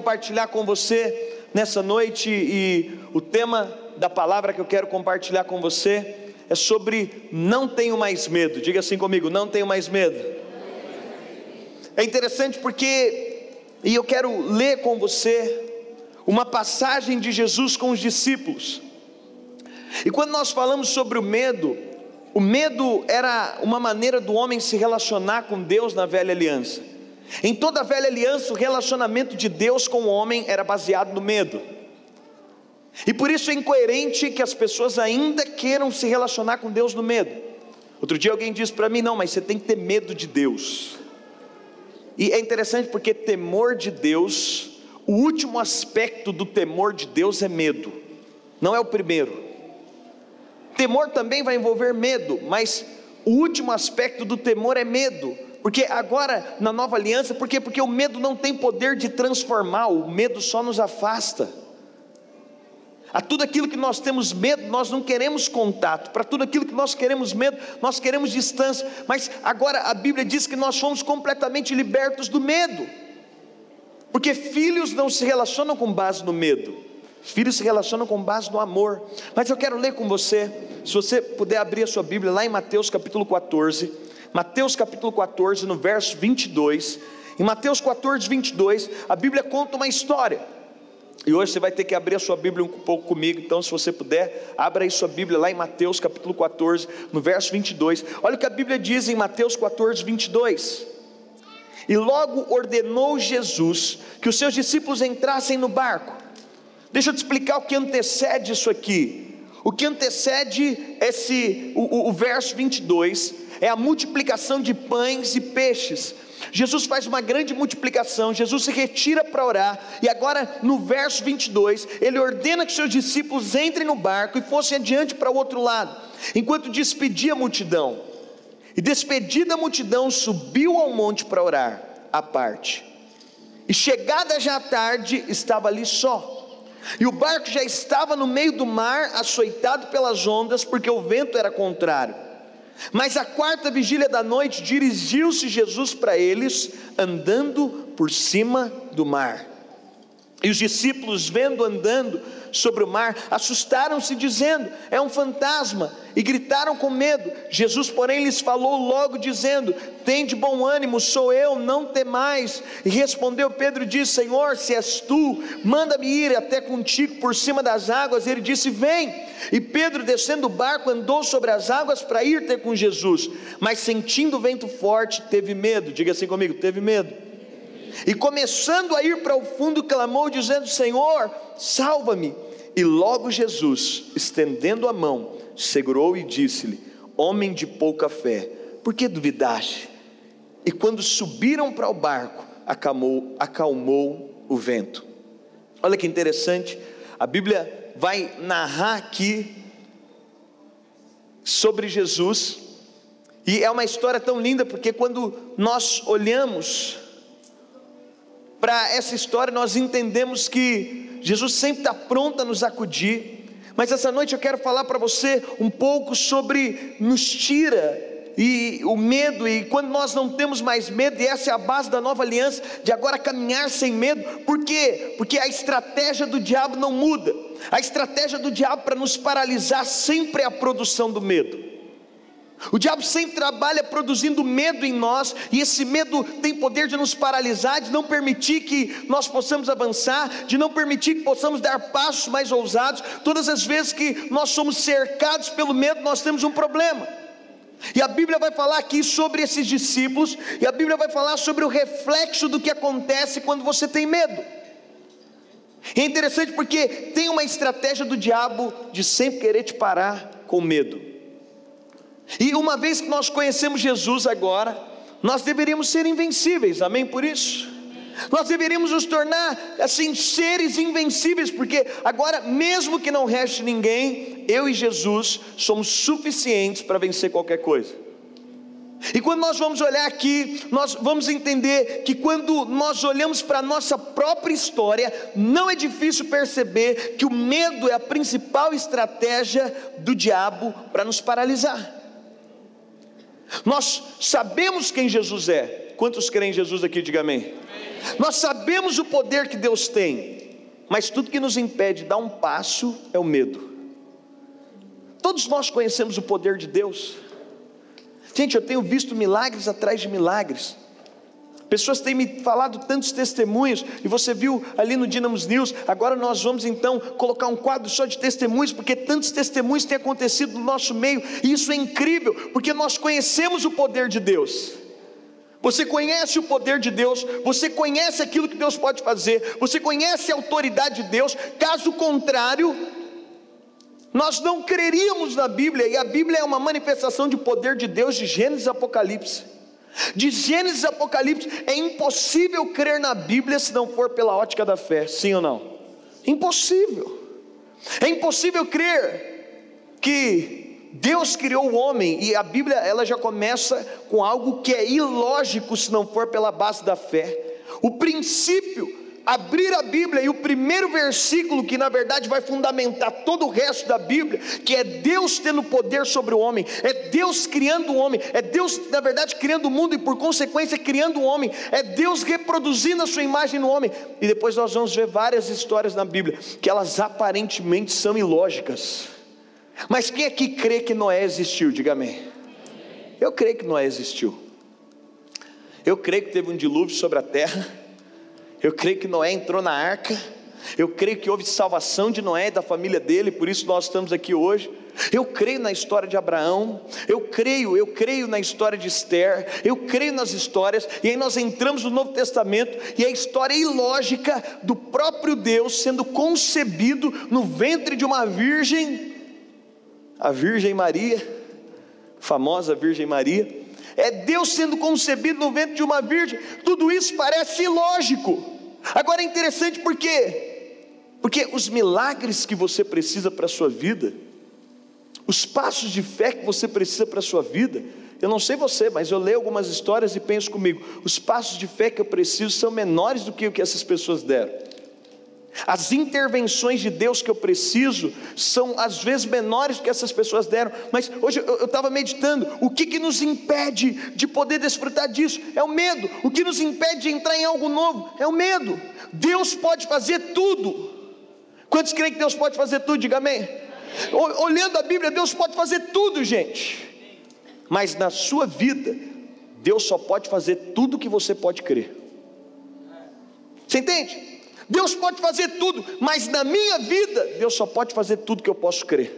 compartilhar com você nessa noite, e o tema da palavra que eu quero compartilhar com você é sobre não tenho mais medo. Diga assim comigo: não tenho mais medo. É interessante porque, e eu quero ler com você uma passagem de Jesus com os discípulos. E quando nós falamos sobre o medo era uma maneira do homem se relacionar com Deus na velha aliança. Em toda a velha aliança, o relacionamento de Deus com o homem era baseado no medo. E por isso é incoerente que as pessoas ainda queiram se relacionar com Deus no medo. Outro dia alguém disse para mim: não, mas você tem que ter medo de Deus. E é interessante porque temor de Deus, o último aspecto do temor de Deus é medo, não é o primeiro. Temor também vai envolver medo, mas o último aspecto do temor é medo. Porque agora na nova aliança, por quê? Porque o medo não tem poder de transformar, o medo só nos afasta. A tudo aquilo que nós temos medo, nós não queremos contato. Para tudo aquilo que nós queremos medo, nós queremos distância. Mas agora a Bíblia diz que nós fomos completamente libertos do medo. Porque filhos não se relacionam com base no medo, filhos se relacionam com base no amor. Mas eu quero ler com você, se você puder abrir a sua Bíblia lá em Mateus capítulo 14. Mateus capítulo 14, no verso 22. Em Mateus 14, 22, a Bíblia conta uma história. E hoje você vai ter que abrir a sua Bíblia um pouco comigo. Então, se você puder, abra aí sua Bíblia lá em Mateus capítulo 14, no verso 22. Olha o que a Bíblia diz em Mateus 14, 22. E logo ordenou Jesus que os seus discípulos entrassem no barco. Deixa eu te explicar o que antecede isso aqui. O que antecede o verso 22 é a multiplicação de pães e peixes. Jesus faz uma grande multiplicação, Jesus se retira para orar, e agora no verso 22, ele ordena que seus discípulos entrem no barco e fossem adiante para o outro lado, enquanto despedia a multidão. E despedida a multidão, subiu ao monte para orar, à parte. E chegada já a tarde, estava ali só. E o barco já estava no meio do mar, açoitado pelas ondas, porque o vento era contrário. Mas à quarta vigília da noite, dirigiu-se Jesus para eles, andando por cima do mar. E os discípulos, vendo andando sobre o mar, assustaram-se, dizendo: é um fantasma, e gritaram com medo. Jesus, porém, lhes falou logo, dizendo: tende bom ânimo, sou eu, não temais. E respondeu Pedro e disse: Senhor, se és tu, manda-me ir até contigo por cima das águas. Ele disse: vem. E Pedro, descendo do barco, andou sobre as águas para ir ter com Jesus, mas sentindo o vento forte, teve medo. Diga assim comigo: teve medo. E começando a ir para o fundo, clamou dizendo: Senhor, salva-me. E logo Jesus, estendendo a mão, segurou e disse-lhe: homem de pouca fé, por que duvidaste? E quando subiram para o barco, acalmou o vento. Olha que interessante, a Bíblia vai narrar aqui sobre Jesus, e é uma história tão linda, porque quando nós olhamos para essa história, nós entendemos que Jesus sempre está pronto a nos acudir. Mas essa noite eu quero falar para você um pouco sobre nos tira e o medo, e quando nós não temos mais medo, e essa é a base da nova aliança, de agora caminhar sem medo. Por quê? Porque a estratégia do diabo não muda. A estratégia do diabo para nos paralisar sempre é a produção do medo. O diabo sempre trabalha produzindo medo em nós, e esse medo tem poder de nos paralisar, de não permitir que nós possamos avançar, de não permitir que possamos dar passos mais ousados. Todas as vezes que nós somos cercados pelo medo, nós temos um problema. E a Bíblia vai falar aqui sobre esses discípulos, e a Bíblia vai falar sobre o reflexo do que acontece quando você tem medo. E é interessante porque tem uma estratégia do diabo de sempre querer te parar com medo. E uma vez que nós conhecemos Jesus agora, nós deveríamos ser invencíveis, amém por isso? Nós deveríamos nos tornar assim, seres invencíveis, porque agora, mesmo que não reste ninguém, eu e Jesus somos suficientes para vencer qualquer coisa. E quando nós vamos olhar aqui, nós vamos entender que quando nós olhamos para a nossa própria história, não é difícil perceber que o medo é a principal estratégia do diabo para nos paralisar. Nós sabemos quem Jesus é. Quantos creem em Jesus aqui? Diga amém. Nós sabemos o poder que Deus tem, mas tudo que nos impede de dar um passo é o medo. Todos nós conhecemos o poder de Deus. Gente, eu tenho visto milagres atrás de milagres. Pessoas têm me falado tantos testemunhos, e você viu ali no Dynamos News. Agora nós vamos então colocar um quadro só de testemunhos, porque tantos testemunhos têm acontecido no nosso meio, e isso é incrível, porque nós conhecemos o poder de Deus. Você conhece o poder de Deus, você conhece aquilo que Deus pode fazer, você conhece a autoridade de Deus. Caso contrário, nós não creríamos na Bíblia, e a Bíblia é uma manifestação de poder de Deus de Gênesis e Apocalipse. De Gênesis e Apocalipse, é impossível crer na Bíblia se não for pela ótica da fé, sim ou não? Impossível. É impossível crer que Deus criou o homem, e a Bíblia ela já começa com algo que é ilógico se não for pela base da fé. O princípio, abrir a Bíblia, e o primeiro versículo que na verdade vai fundamentar todo o resto da Bíblia, que é Deus tendo poder sobre o homem, é Deus criando o homem, é Deus na verdade criando o mundo e por consequência criando o homem, é Deus reproduzindo a sua imagem no homem. E depois nós vamos ver várias histórias na Bíblia, que elas aparentemente são ilógicas. Mas quem aqui crê que Noé existiu? Diga amém. Eu creio que Noé existiu. Eu creio que teve um dilúvio sobre a terra. Eu creio que Noé entrou na arca. Eu creio que houve salvação de Noé e da família dele, por isso nós estamos aqui hoje. Eu creio na história de Abraão. Eu creio na história de Esther. Eu creio nas histórias. E aí nós entramos no Novo Testamento, e a história ilógica do próprio Deus sendo concebido no ventre de uma virgem, a Virgem Maria, famosa Virgem Maria. É Deus sendo concebido no ventre de uma virgem. Tudo isso parece ilógico. Agora é interessante porque os milagres que você precisa para a sua vida, os passos de fé que você precisa para a sua vida, eu não sei você, mas eu leio algumas histórias e penso comigo, os passos de fé que eu preciso são menores do que o que essas pessoas deram. As intervenções de Deus que eu preciso são às vezes menores do que essas pessoas deram. Mas hoje eu estava meditando, o que nos impede de poder desfrutar disso? É o medo. O que nos impede de entrar em algo novo? É o medo. Deus pode fazer tudo. Quantos creem que Deus pode fazer tudo? Diga amém. Olhando a Bíblia, Deus pode fazer tudo, gente. Mas na sua vida, Deus só pode fazer tudo que você pode crer. Você entende? Deus pode fazer tudo, mas na minha vida, Deus só pode fazer tudo que eu posso crer.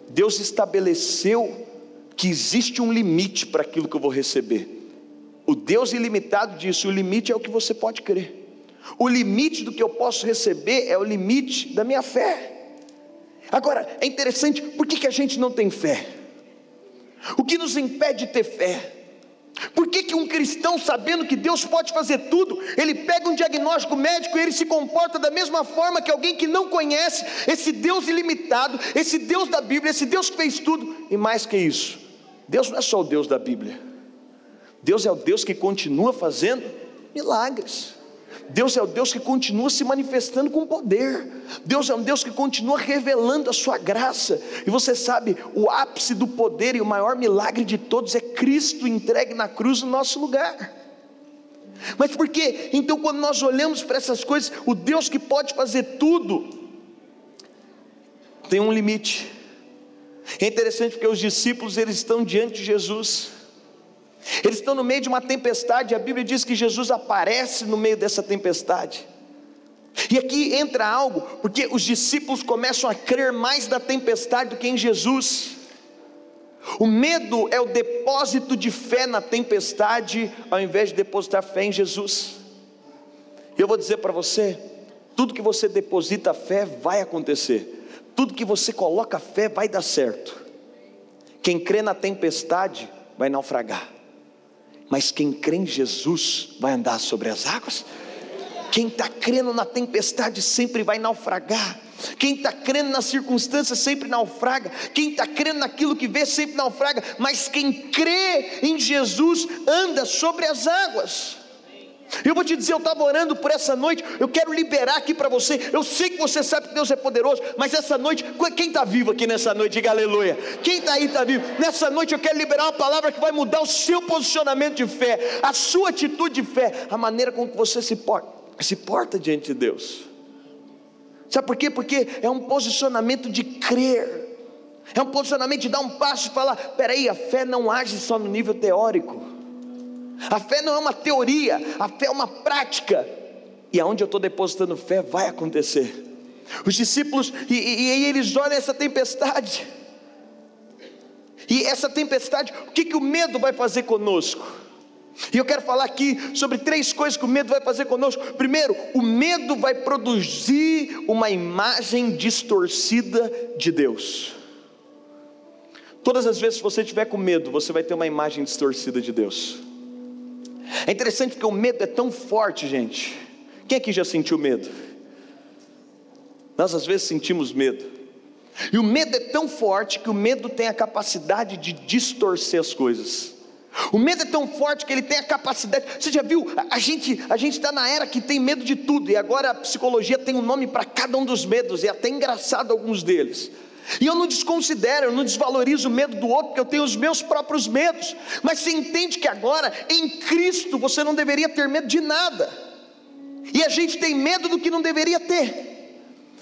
Deus estabeleceu que existe um limite para aquilo que eu vou receber. O Deus ilimitado disse, o limite é o que você pode crer. O limite do que eu posso receber é o limite da minha fé. Agora, é interessante, por que a gente não tem fé? O que nos impede de ter fé? Por que um cristão, sabendo que Deus pode fazer tudo, ele pega um diagnóstico médico e ele se comporta da mesma forma que alguém que não conhece esse Deus ilimitado, esse Deus da Bíblia, esse Deus que fez tudo? E mais que isso, Deus não é só o Deus da Bíblia, Deus é o Deus que continua fazendo milagres. Deus é o Deus que continua se manifestando com poder. Deus é um Deus que continua revelando a sua graça. E você sabe, o ápice do poder e o maior milagre de todos é Cristo entregue na cruz no nosso lugar. Mas por quê? Então quando nós olhamos para essas coisas, o Deus que pode fazer tudo tem um limite. É interessante porque os discípulos, eles estão diante de Jesus. Eles estão no meio de uma tempestade. A Bíblia diz que Jesus aparece no meio dessa tempestade. E aqui entra algo, porque os discípulos começam a crer mais na tempestade do que em Jesus. O medo é o depósito de fé na tempestade, ao invés de depositar fé em Jesus. E eu vou dizer para você, tudo que você deposita fé vai acontecer. Tudo que você coloca fé vai dar certo. Quem crê na tempestade vai naufragar, mas quem crê em Jesus vai andar sobre as águas. Quem está crendo na tempestade sempre vai naufragar. Quem está crendo nas circunstâncias sempre naufraga. Quem está crendo naquilo que vê sempre naufraga. Mas quem crê em Jesus anda sobre as águas. Eu vou te dizer, eu estava orando por essa noite, eu quero liberar aqui para você. Eu sei que você sabe que Deus é poderoso, mas essa noite, quem está vivo aqui nessa noite? Diga aleluia. Quem está aí está vivo. Nessa noite eu quero liberar uma palavra que vai mudar o seu posicionamento de fé, a sua atitude de fé, a maneira com que você se porta diante de Deus. Sabe por quê? Porque é um posicionamento de crer, é um posicionamento de dar um passo e falar: peraí, a fé não age só no nível teórico. A fé não é uma teoria, a fé é uma prática, e aonde eu estou depositando fé vai acontecer. Os discípulos, e eles olham essa tempestade, e essa tempestade, o que o medo vai fazer conosco? E eu quero falar aqui sobre 3 coisas que o medo vai fazer conosco. Primeiro, o medo vai produzir uma imagem distorcida de Deus. Todas as vezes que você estiver com medo, você vai ter uma imagem distorcida de Deus. É interessante porque o medo é tão forte, gente. Quem aqui já sentiu medo? Nós às vezes sentimos medo. E o medo é tão forte que o medo tem a capacidade de distorcer as coisas. O medo é tão forte que ele tem a capacidade. Você já viu? A gente está na era que tem medo de tudo. E agora a psicologia tem um nome para cada um dos medos. E é até engraçado alguns deles. E eu não desconsidero, eu não desvalorizo o medo do outro, porque eu tenho os meus próprios medos. Mas você entende que agora, em Cristo, você não deveria ter medo de nada. E a gente tem medo do que não deveria ter.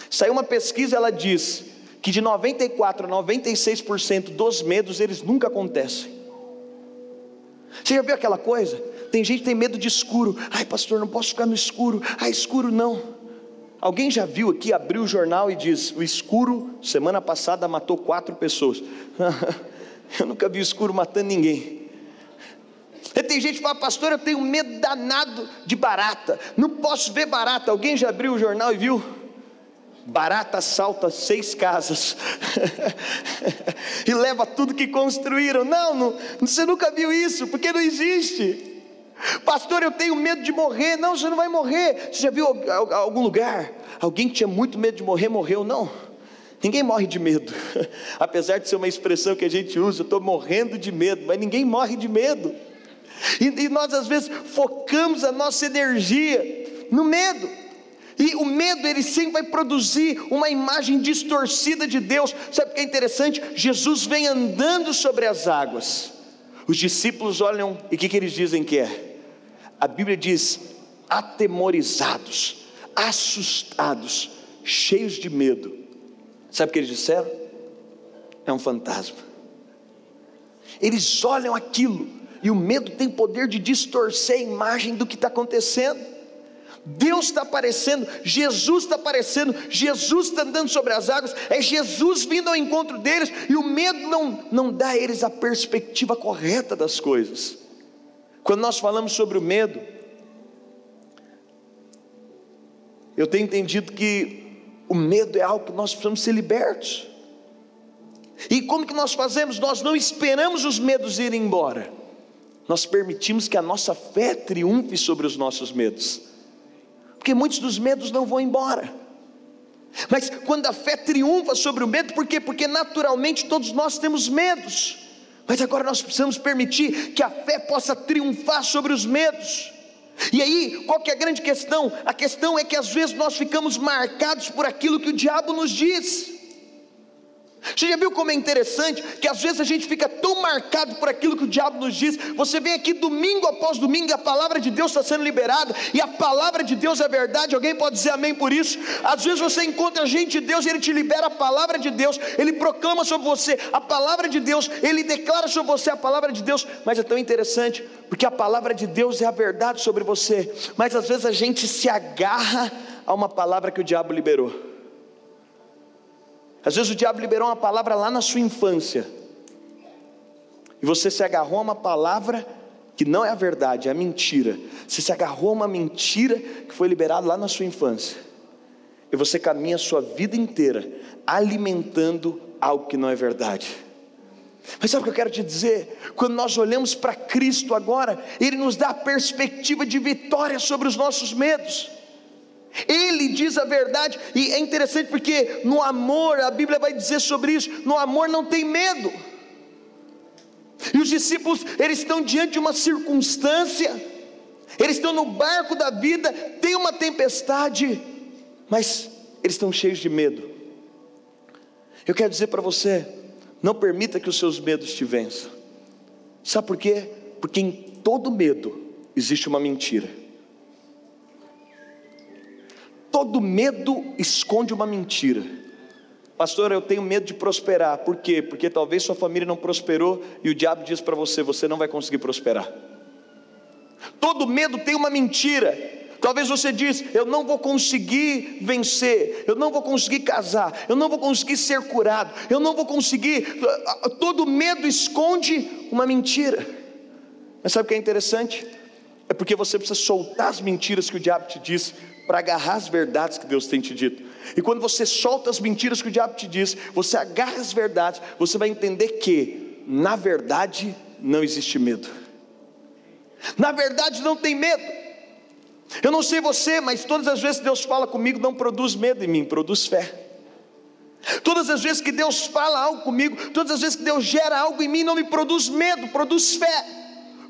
Saiu uma pesquisa, ela diz que de 94% a 96% dos medos, eles nunca acontecem. Você já viu aquela coisa? Tem gente que tem medo de escuro. Ai, pastor, não posso ficar no escuro. Ai, escuro não. Alguém já viu aqui, abriu o jornal e diz: o escuro, semana passada, matou 4 pessoas. Eu nunca vi o escuro matando ninguém. E tem gente que fala: pastor, eu tenho medo danado de barata, não posso ver barata. Alguém já abriu o jornal e viu? Barata assalta 6 casas e leva tudo que construíram. Não, você nunca viu isso, porque não existe. Pastor, eu tenho medo de morrer. Não, você não vai morrer. Você já viu algum lugar alguém que tinha muito medo de morrer, morreu? Não, ninguém morre de medo. Apesar de ser uma expressão que a gente usa: eu estou morrendo de medo, mas ninguém morre de medo. E nós às vezes focamos a nossa energia no medo. E o medo, ele sempre vai produzir uma imagem distorcida de Deus. Sabe o que é interessante? Jesus vem andando sobre as águas. Os discípulos olham, e o que eles dizem que é? A Bíblia diz: atemorizados, assustados, cheios de medo. Sabe o que eles disseram? É um fantasma. Eles olham aquilo, e o medo tem poder de distorcer a imagem do que está acontecendo. Deus está aparecendo, Jesus está aparecendo, Jesus está andando sobre as águas, é Jesus vindo ao encontro deles, e o medo não dá a eles a perspectiva correta das coisas. Quando nós falamos sobre o medo, eu tenho entendido que o medo é algo que nós precisamos ser libertos. E como que nós fazemos? Nós não esperamos os medos irem embora, nós permitimos que a nossa fé triunfe sobre os nossos medos. Porque muitos dos medos não vão embora. Mas quando a fé triunfa sobre o medo, por quê? Porque naturalmente todos nós temos medos. Mas agora nós precisamos permitir que a fé possa triunfar sobre os medos. E aí, qual que é a grande questão? A questão é que às vezes nós ficamos marcados por aquilo que o diabo nos diz. Você já viu como é interessante que às vezes a gente fica tão marcado por aquilo que o diabo nos diz? Você vem aqui domingo após domingo e a palavra de Deus está sendo liberada, e a palavra de Deus é verdade. Alguém pode dizer amém por isso? Às vezes você encontra gente de Deus e ele te libera a palavra de Deus, ele proclama sobre você a palavra de Deus, ele declara sobre você a palavra de Deus. Mas é tão interessante, porque a palavra de Deus é a verdade sobre você, mas às vezes a gente se agarra a uma palavra que o diabo liberou. Às vezes o diabo liberou uma palavra lá na sua infância, e você se agarrou a uma palavra que não é a verdade, é a mentira. Você se agarrou a uma mentira que foi liberada lá na sua infância, e você caminha a sua vida inteira alimentando algo que não é verdade. Mas sabe o que eu quero te dizer? Quando nós olhamos para Cristo agora, Ele nos dá a perspectiva de vitória sobre os nossos medos. Ele diz a verdade, e é interessante porque no amor, a Bíblia vai dizer sobre isso, no amor não tem medo. E os discípulos, eles estão diante de uma circunstância, Eles estão no barco da vida, tem uma tempestade, mas eles estão cheios de medo. Eu quero dizer para você, não permita que os seus medos te vençam. Sabe por quê? Porque em todo medo existe uma mentira. Todo medo esconde uma mentira. Pastor, eu tenho medo de prosperar. Por quê? Porque talvez sua família não prosperou e o diabo diz para você, você não vai conseguir prosperar. Todo medo tem uma mentira. Talvez você diz, eu não vou conseguir vencer, eu não vou conseguir casar, eu não vou conseguir ser curado, eu não vou conseguir. Todo medo esconde uma mentira. Mas sabe o que é interessante? É porque você precisa soltar as mentiras que o diabo te diz, para agarrar as verdades que Deus tem te dito. E quando você solta as mentiras que o diabo te diz, você agarra as verdades, você vai entender que, na verdade, não existe medo. Na verdade não tem medo. Eu não sei você, mas todas as vezes que Deus fala comigo, não produz medo em mim, produz fé. Todas as vezes que Deus fala algo comigo, todas as vezes que Deus gera algo em mim, não me produz medo, produz fé,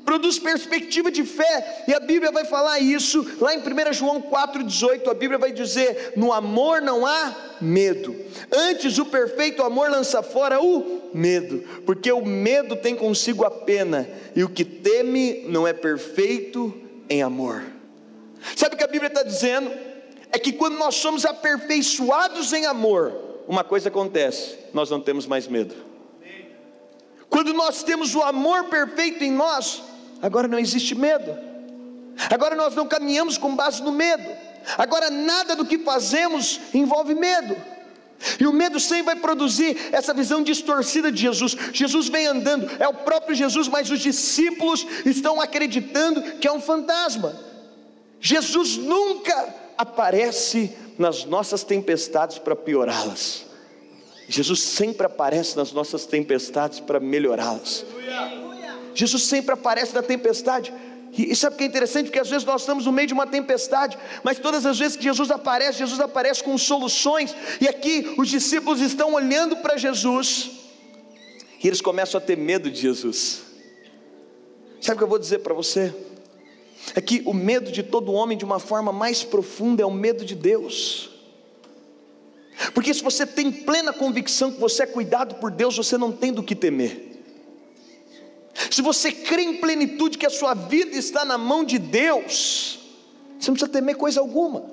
produz perspectiva de fé. E a Bíblia vai falar isso, lá em 1 João 4,18, a Bíblia vai dizer, no amor não há medo, antes o perfeito amor lança fora o medo, porque o medo tem consigo a pena, e o que teme não é perfeito em amor. Sabe o que a Bíblia está dizendo? É que quando nós somos aperfeiçoados em amor, uma coisa acontece, nós não temos mais medo. Quando nós temos o amor perfeito em nós, agora não existe medo. Agora nós não caminhamos com base no medo. Agora nada do que fazemos envolve medo. E o medo sempre vai produzir essa visão distorcida de Jesus. Jesus vem andando, é o próprio Jesus, mas os discípulos estão acreditando que é um fantasma. Jesus nunca aparece nas nossas tempestades para piorá-las. Jesus sempre aparece nas nossas tempestades para melhorá-las. Jesus sempre aparece na tempestade. E sabe o que é interessante? Porque às vezes nós estamos no meio de uma tempestade, mas todas as vezes que Jesus aparece com soluções. E aqui os discípulos estão olhando para Jesus, e eles começam a ter medo de Jesus. Sabe o que eu vou dizer para você? É que o medo de todo homem, de uma forma mais profunda, é o medo de Deus. Porque se você tem plena convicção que você é cuidado por Deus, você não tem do que temer. Se você crê em plenitude que a sua vida está na mão de Deus, você não precisa temer coisa alguma.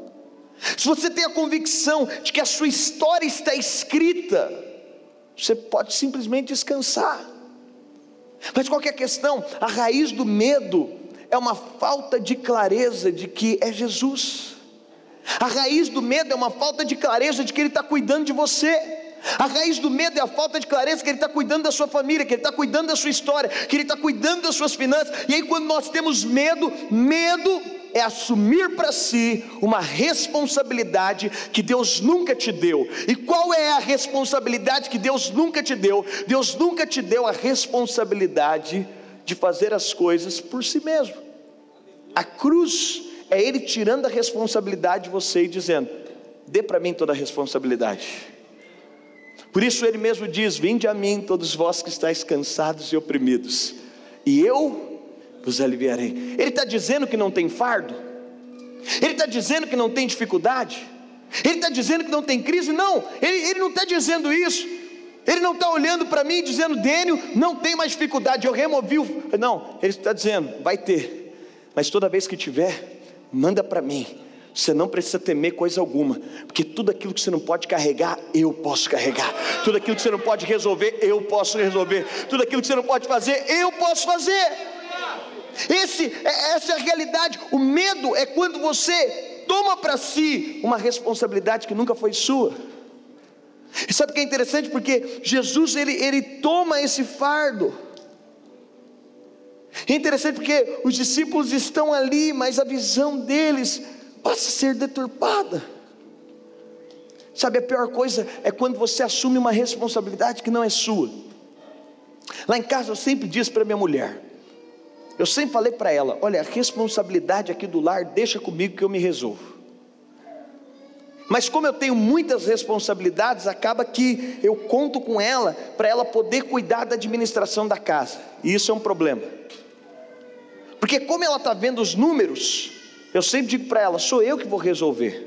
Se você tem a convicção de que a sua história está escrita, você pode simplesmente descansar. Mas qual que é a questão? A raiz do medo é uma falta de clareza de que é Jesus. A raiz do medo é uma falta de clareza de que Ele está cuidando de você. A raiz do medo é a falta de clareza que Ele está cuidando da sua família, que Ele está cuidando da sua história, que Ele está cuidando das suas finanças. E aí quando nós temos medo, medo é assumir para si uma responsabilidade que Deus nunca te deu. E qual é a responsabilidade que Deus nunca te deu? Deus nunca te deu a responsabilidade de fazer as coisas por si mesmo. A cruz é Ele tirando a responsabilidade de você e dizendo, dê para mim toda a responsabilidade. Por isso Ele mesmo diz, vinde a mim todos vós que estáis cansados e oprimidos, e eu vos aliviarei. Ele está dizendo que não tem fardo? Ele está dizendo que não tem dificuldade? Ele está dizendo que não tem crise? Não, ele não está dizendo isso. Ele não está olhando para mim dizendo, Dênio, não tem mais dificuldade, eu removi o... Não, Ele está dizendo, vai ter, mas toda vez que tiver, manda para mim. Você não precisa temer coisa alguma, porque tudo aquilo que você não pode carregar, eu posso carregar. Tudo aquilo que você não pode resolver, eu posso resolver. Tudo aquilo que você não pode fazer, eu posso fazer. Essa é a realidade. O medo é quando você toma para si uma responsabilidade que nunca foi sua. E sabe o que é interessante? Porque Jesus ele toma esse fardo. É interessante porque os discípulos estão ali, mas a visão deles passa a ser deturpada. Sabe, a pior coisa é quando você assume uma responsabilidade que não é sua. Lá em casa eu sempre disse para minha mulher, eu sempre falei para ela, olha, a responsabilidade aqui do lar deixa comigo que eu me resolvo. Mas como eu tenho muitas responsabilidades, acaba que eu conto com ela para ela poder cuidar da administração da casa. E isso é um problema. Porque como ela está vendo os números, eu sempre digo para ela, sou eu que vou resolver.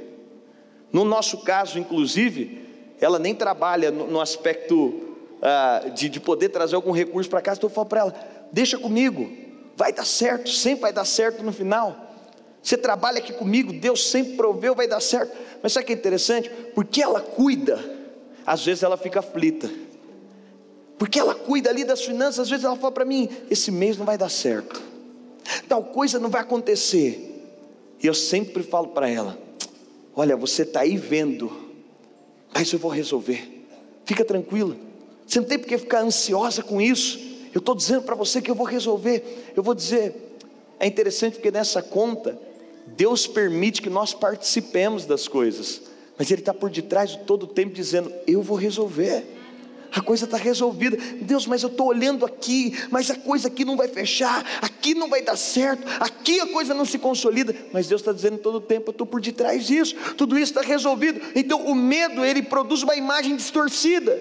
No nosso caso, inclusive, ela nem trabalha no aspecto de poder trazer algum recurso para casa. Então eu falo para ela, deixa comigo, vai dar certo, sempre vai dar certo no final. Você trabalha aqui comigo, Deus sempre proveu, vai dar certo. Mas sabe o que é interessante? Porque ela cuida, às vezes ela fica aflita. Porque ela cuida ali das finanças, às vezes ela fala para mim, esse mês não vai dar certo, tal coisa não vai acontecer. E eu sempre falo para ela, olha, você está aí vendo, mas eu vou resolver, fica tranquila, você não tem porque ficar ansiosa com isso, eu estou dizendo para você que eu vou resolver. Eu vou dizer, é interessante porque nessa conta, Deus permite que nós participemos das coisas, mas Ele está por detrás de todo o tempo dizendo, eu vou resolver, a coisa está resolvida. Deus, mas eu estou olhando aqui, mas a coisa aqui não vai fechar, aqui não vai dar certo, aqui a coisa não se consolida. Mas Deus está dizendo todo o tempo, eu estou por detrás disso, tudo isso está resolvido. Então o medo, ele produz uma imagem distorcida,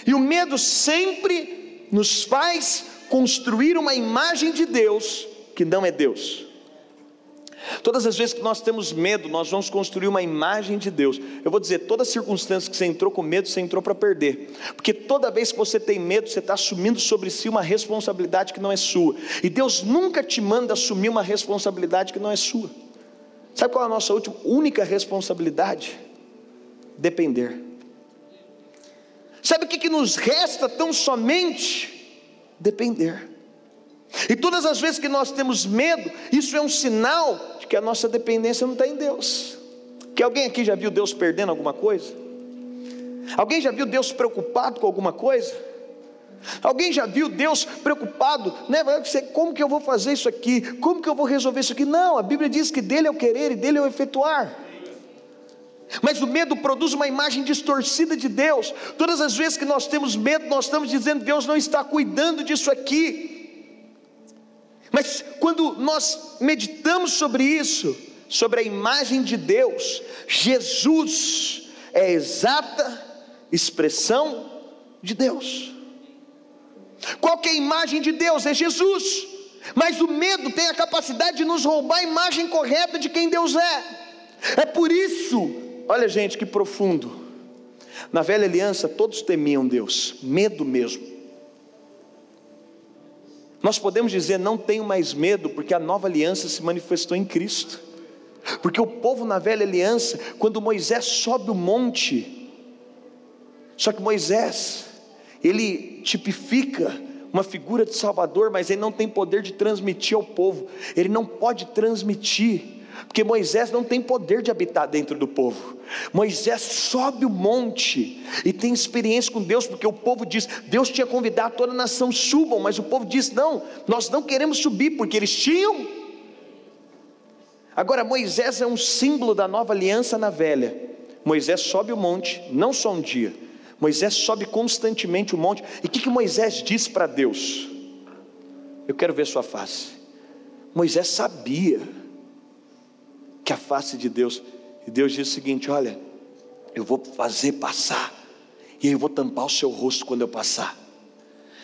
e o medo sempre nos faz construir uma imagem de Deus que não é Deus. Todas as vezes que nós temos medo, nós vamos construir uma imagem de Deus. Eu vou dizer, toda circunstância que você entrou com medo, você entrou para perder. Porque toda vez que você tem medo, você está assumindo sobre si uma responsabilidade que não é sua. E Deus nunca te manda assumir uma responsabilidade que não é sua. Sabe qual é a nossa única responsabilidade? Depender. Sabe o que nos resta tão somente? Depender. E todas as vezes que nós temos medo, isso é um sinal de que a nossa dependência não está em Deus. Que alguém aqui já viu Deus perdendo alguma coisa? Alguém já viu Deus preocupado com alguma coisa? Alguém já viu Deus preocupado, né? Como que eu vou fazer isso aqui? Como que eu vou resolver isso aqui? Não, a Bíblia diz que dele é o querer e dele é o efetuar. Mas o medo produz uma imagem distorcida de Deus. Todas as vezes que nós temos medo, nós estamos dizendo, Deus não está cuidando disso aqui. Mas quando nós meditamos sobre isso, sobre a imagem de Deus, Jesus é a exata expressão de Deus. Qual que é a imagem de Deus? É Jesus. Mas o medo tem a capacidade de nos roubar a imagem correta de quem Deus é. É por isso, olha gente, que profundo. Na velha aliança todos temiam Deus, medo mesmo. Nós podemos dizer, não tenho mais medo, porque a nova aliança se manifestou em Cristo. Porque o povo na velha aliança, quando Moisés sobe o monte, só que Moisés, ele tipifica uma figura de Salvador, mas ele não tem poder de transmitir ao povo. Ele não pode transmitir, porque Moisés não tem poder de habitar dentro do povo. Moisés sobe o monte e tem experiência com Deus, porque o povo diz, Deus tinha convidado toda a nação, subam, mas o povo diz, não, nós não queremos subir, porque eles tinham. Agora Moisés é um símbolo da nova aliança na velha. Moisés sobe o monte, não só um dia, Moisés sobe constantemente o monte. E o que Moisés diz para Deus? Eu quero ver sua face. Moisés sabia que a face de Deus, e Deus diz o seguinte, olha, eu vou fazer passar, e eu vou tampar o seu rosto quando eu passar.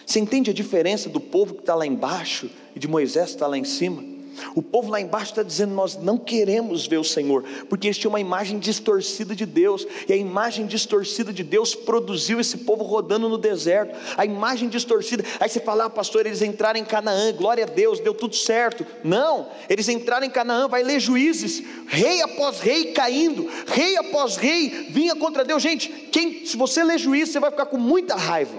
Você entende a diferença do povo que está lá embaixo, e de Moisés que está lá em cima? O povo lá embaixo está dizendo, nós não queremos ver o Senhor, porque eles tinham uma imagem distorcida de Deus, e a imagem distorcida de Deus produziu esse povo rodando no deserto, a imagem distorcida. Aí você fala, pastor, eles entraram em Canaã, glória a Deus, deu tudo certo. Não, eles entraram em Canaã, vai ler Juízes, rei após rei caindo, rei após rei vinha contra Deus. Gente, se você ler Juízes, você vai ficar com muita raiva.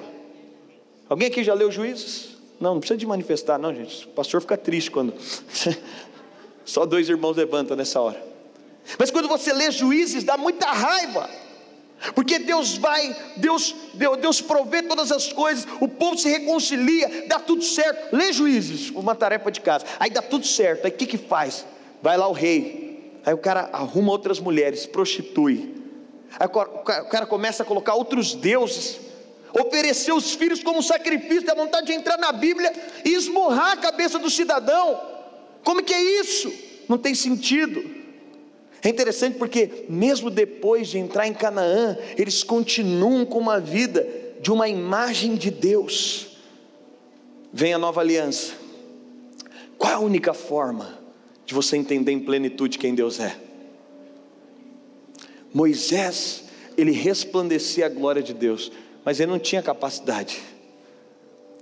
Alguém aqui já leu Juízes? Não precisa de manifestar não, gente, o pastor fica triste quando só 2 irmãos levantam nessa hora. Mas quando você lê Juízes, dá muita raiva, porque Deus provê todas as coisas, o povo se reconcilia, dá tudo certo. Lê Juízes, uma tarefa de casa, aí dá tudo certo. Aí o que faz? Vai lá o rei, aí o cara arruma outras mulheres, prostitui, aí o cara começa a colocar outros deuses, oferecer os filhos como sacrifício, dá vontade de entrar na Bíblia e esmurrar a cabeça do cidadão. Como que é isso? Não tem sentido. É interessante porque mesmo depois de entrar em Canaã, eles continuam com uma vida de uma imagem de Deus. Vem a nova aliança. Qual é a única forma de você entender em plenitude quem Deus é? Moisés, ele resplandecia a glória de Deus, mas ele não tinha capacidade,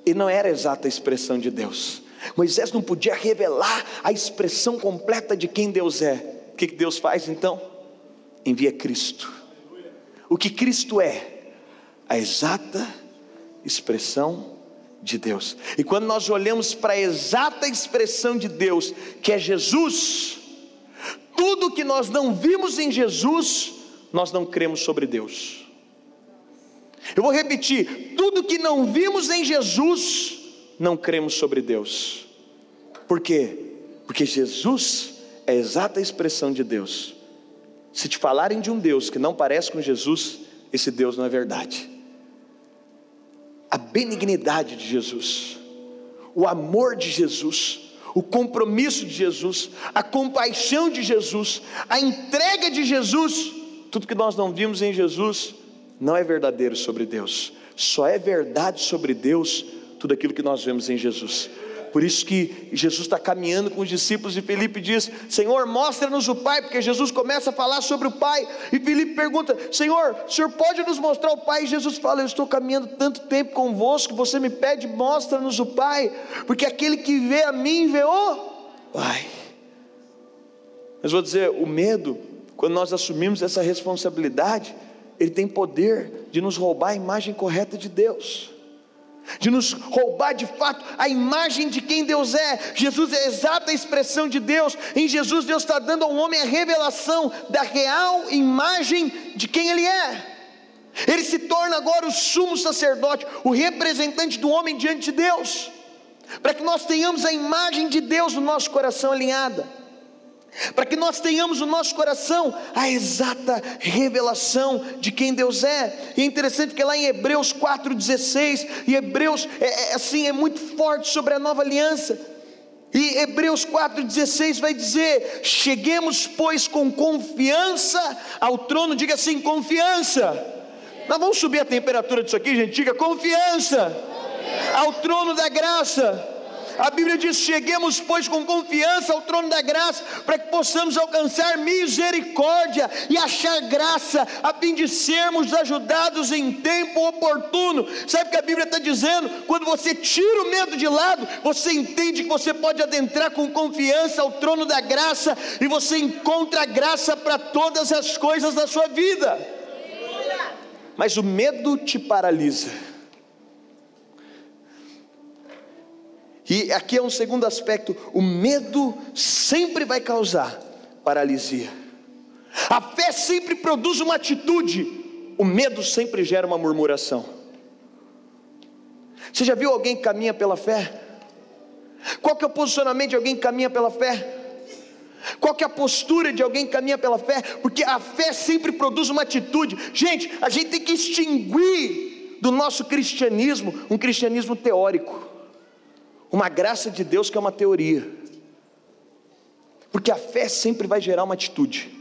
ele não era a exata expressão de Deus. Moisés não podia revelar a expressão completa de quem Deus é. O que Deus faz então? Envia Cristo. O que Cristo é? A exata expressão de Deus. E quando nós olhamos para a exata expressão de Deus, que é Jesus, tudo que nós não vimos em Jesus, nós não cremos sobre Deus. Eu vou repetir: tudo que não vimos em Jesus, não cremos sobre Deus. Por quê? Porque Jesus é a exata expressão de Deus. Se te falarem de um Deus que não parece com Jesus, esse Deus não é verdade. A benignidade de Jesus, o amor de Jesus, o compromisso de Jesus, a compaixão de Jesus, a entrega de Jesus, tudo que nós não vimos em Jesus, não é verdadeiro sobre Deus. Só é verdade sobre Deus tudo aquilo que nós vemos em Jesus. Por isso que Jesus está caminhando com os discípulos e Filipe diz: Senhor, mostra-nos o Pai, porque Jesus começa a falar sobre o Pai, e Filipe pergunta: Senhor, o Senhor pode nos mostrar o Pai? E Jesus fala: eu estou caminhando tanto tempo convosco, que você me pede, mostra-nos o Pai, porque aquele que vê a mim, vê o Pai. Mas vou dizer, o medo, quando nós assumimos essa responsabilidade, ele tem poder de nos roubar a imagem correta de Deus, de nos roubar de fato a imagem de quem Deus é. Jesus é a exata expressão de Deus. Em Jesus, Deus está dando ao homem a revelação da real imagem de quem Ele é. Ele se torna agora o sumo sacerdote, o representante do homem diante de Deus, para que nós tenhamos a imagem de Deus no nosso coração alinhada, para que nós tenhamos no nosso coração a exata revelação de quem Deus é. E é interessante que lá em Hebreus 4,16, e Hebreus é muito forte sobre a nova aliança, e Hebreus 4,16 vai dizer: cheguemos pois com confiança ao trono. Diga assim: confiança. Nós vamos subir a temperatura disso aqui, gente. Diga: confiança ao trono da graça. A Bíblia diz: cheguemos pois com confiança ao trono da graça, para que possamos alcançar misericórdia e achar graça, a fim de sermos ajudados em tempo oportuno. Sabe o que a Bíblia está dizendo? Quando você tira o medo de lado, você entende que você pode adentrar com confiança ao trono da graça, e você encontra graça para todas as coisas da sua vida. Mas o medo te paralisa. E aqui é um segundo aspecto: o medo sempre vai causar paralisia. A fé sempre produz uma atitude, o medo sempre gera uma murmuração. Você já viu alguém que caminha pela fé? Qual que é o posicionamento de alguém que caminha pela fé? Qual que é a postura de alguém que caminha pela fé? Porque a fé sempre produz uma atitude. Gente, a gente tem que extinguir do nosso cristianismo um cristianismo teórico, uma graça de Deus que é uma teoria, porque a fé sempre vai gerar uma atitude.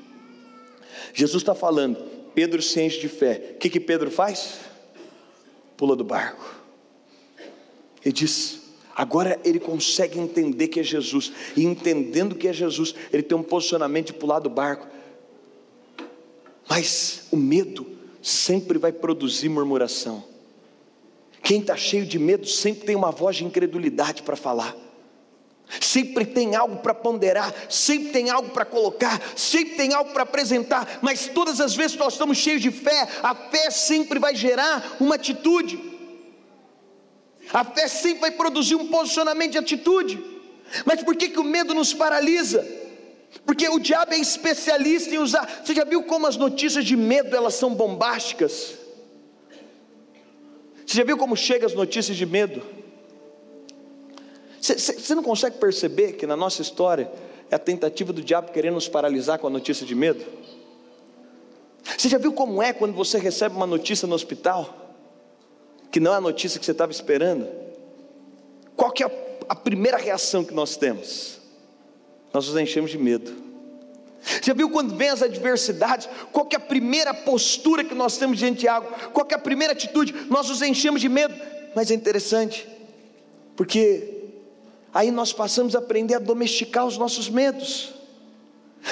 Jesus está falando, Pedro se enche de fé. O que Pedro faz? Pula do barco. Ele diz, agora ele consegue entender que é Jesus, e entendendo que é Jesus, ele tem um posicionamento de pular do barco. Mas o medo sempre vai produzir murmuração. Quem está cheio de medo sempre tem uma voz de incredulidade para falar, sempre tem algo para ponderar, sempre tem algo para colocar, sempre tem algo para apresentar. Mas todas as vezes que nós estamos cheios de fé, a fé sempre vai gerar uma atitude, a fé sempre vai produzir um posicionamento de atitude. Mas por que o medo nos paralisa? Porque o diabo é especialista em usar. Você já viu como as notícias de medo, elas são bombásticas? Você já viu como chegam as notícias de medo? Você não consegue perceber que na nossa história é a tentativa do diabo querendo nos paralisar com a notícia de medo? Você já viu como é quando você recebe uma notícia no hospital, que não é a notícia que você estava esperando? Qual que é a primeira reação que nós temos? Nós nos enchemos de medo. Já viu quando vem as adversidades, qual que é a primeira postura que nós temos diante de algo? Qual que é a primeira atitude? Nós nos enchemos de medo. Mas é interessante, porque aí nós passamos a aprender a domesticar os nossos medos.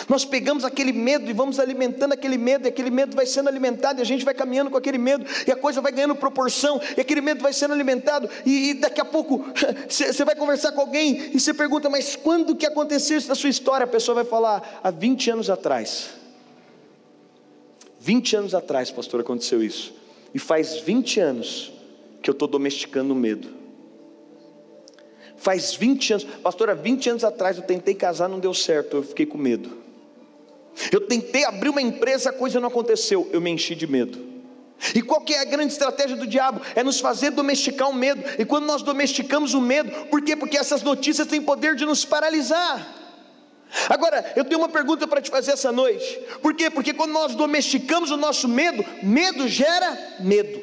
Nós pegamos aquele medo e vamos alimentando aquele medo, e aquele medo vai sendo alimentado, e a gente vai caminhando com aquele medo, e a coisa vai ganhando proporção, e aquele medo vai sendo alimentado, e daqui a pouco você vai conversar com alguém, e você pergunta, mas quando que aconteceu isso na sua história? A pessoa vai falar, há 20 anos atrás. 20 anos atrás, pastor, aconteceu isso, e faz 20 anos que eu estou domesticando o medo. Faz 20 anos, pastor, há 20 anos atrás eu tentei casar, não deu certo, eu fiquei com medo. Eu tentei abrir uma empresa, a coisa não aconteceu, eu me enchi de medo. E qual que é a grande estratégia do diabo? É nos fazer domesticar o medo. E quando nós domesticamos o medo, por quê? Porque essas notícias têm poder de nos paralisar. Agora, eu tenho uma pergunta para te fazer essa noite. Por quê? Porque quando nós domesticamos o nosso medo, medo gera medo.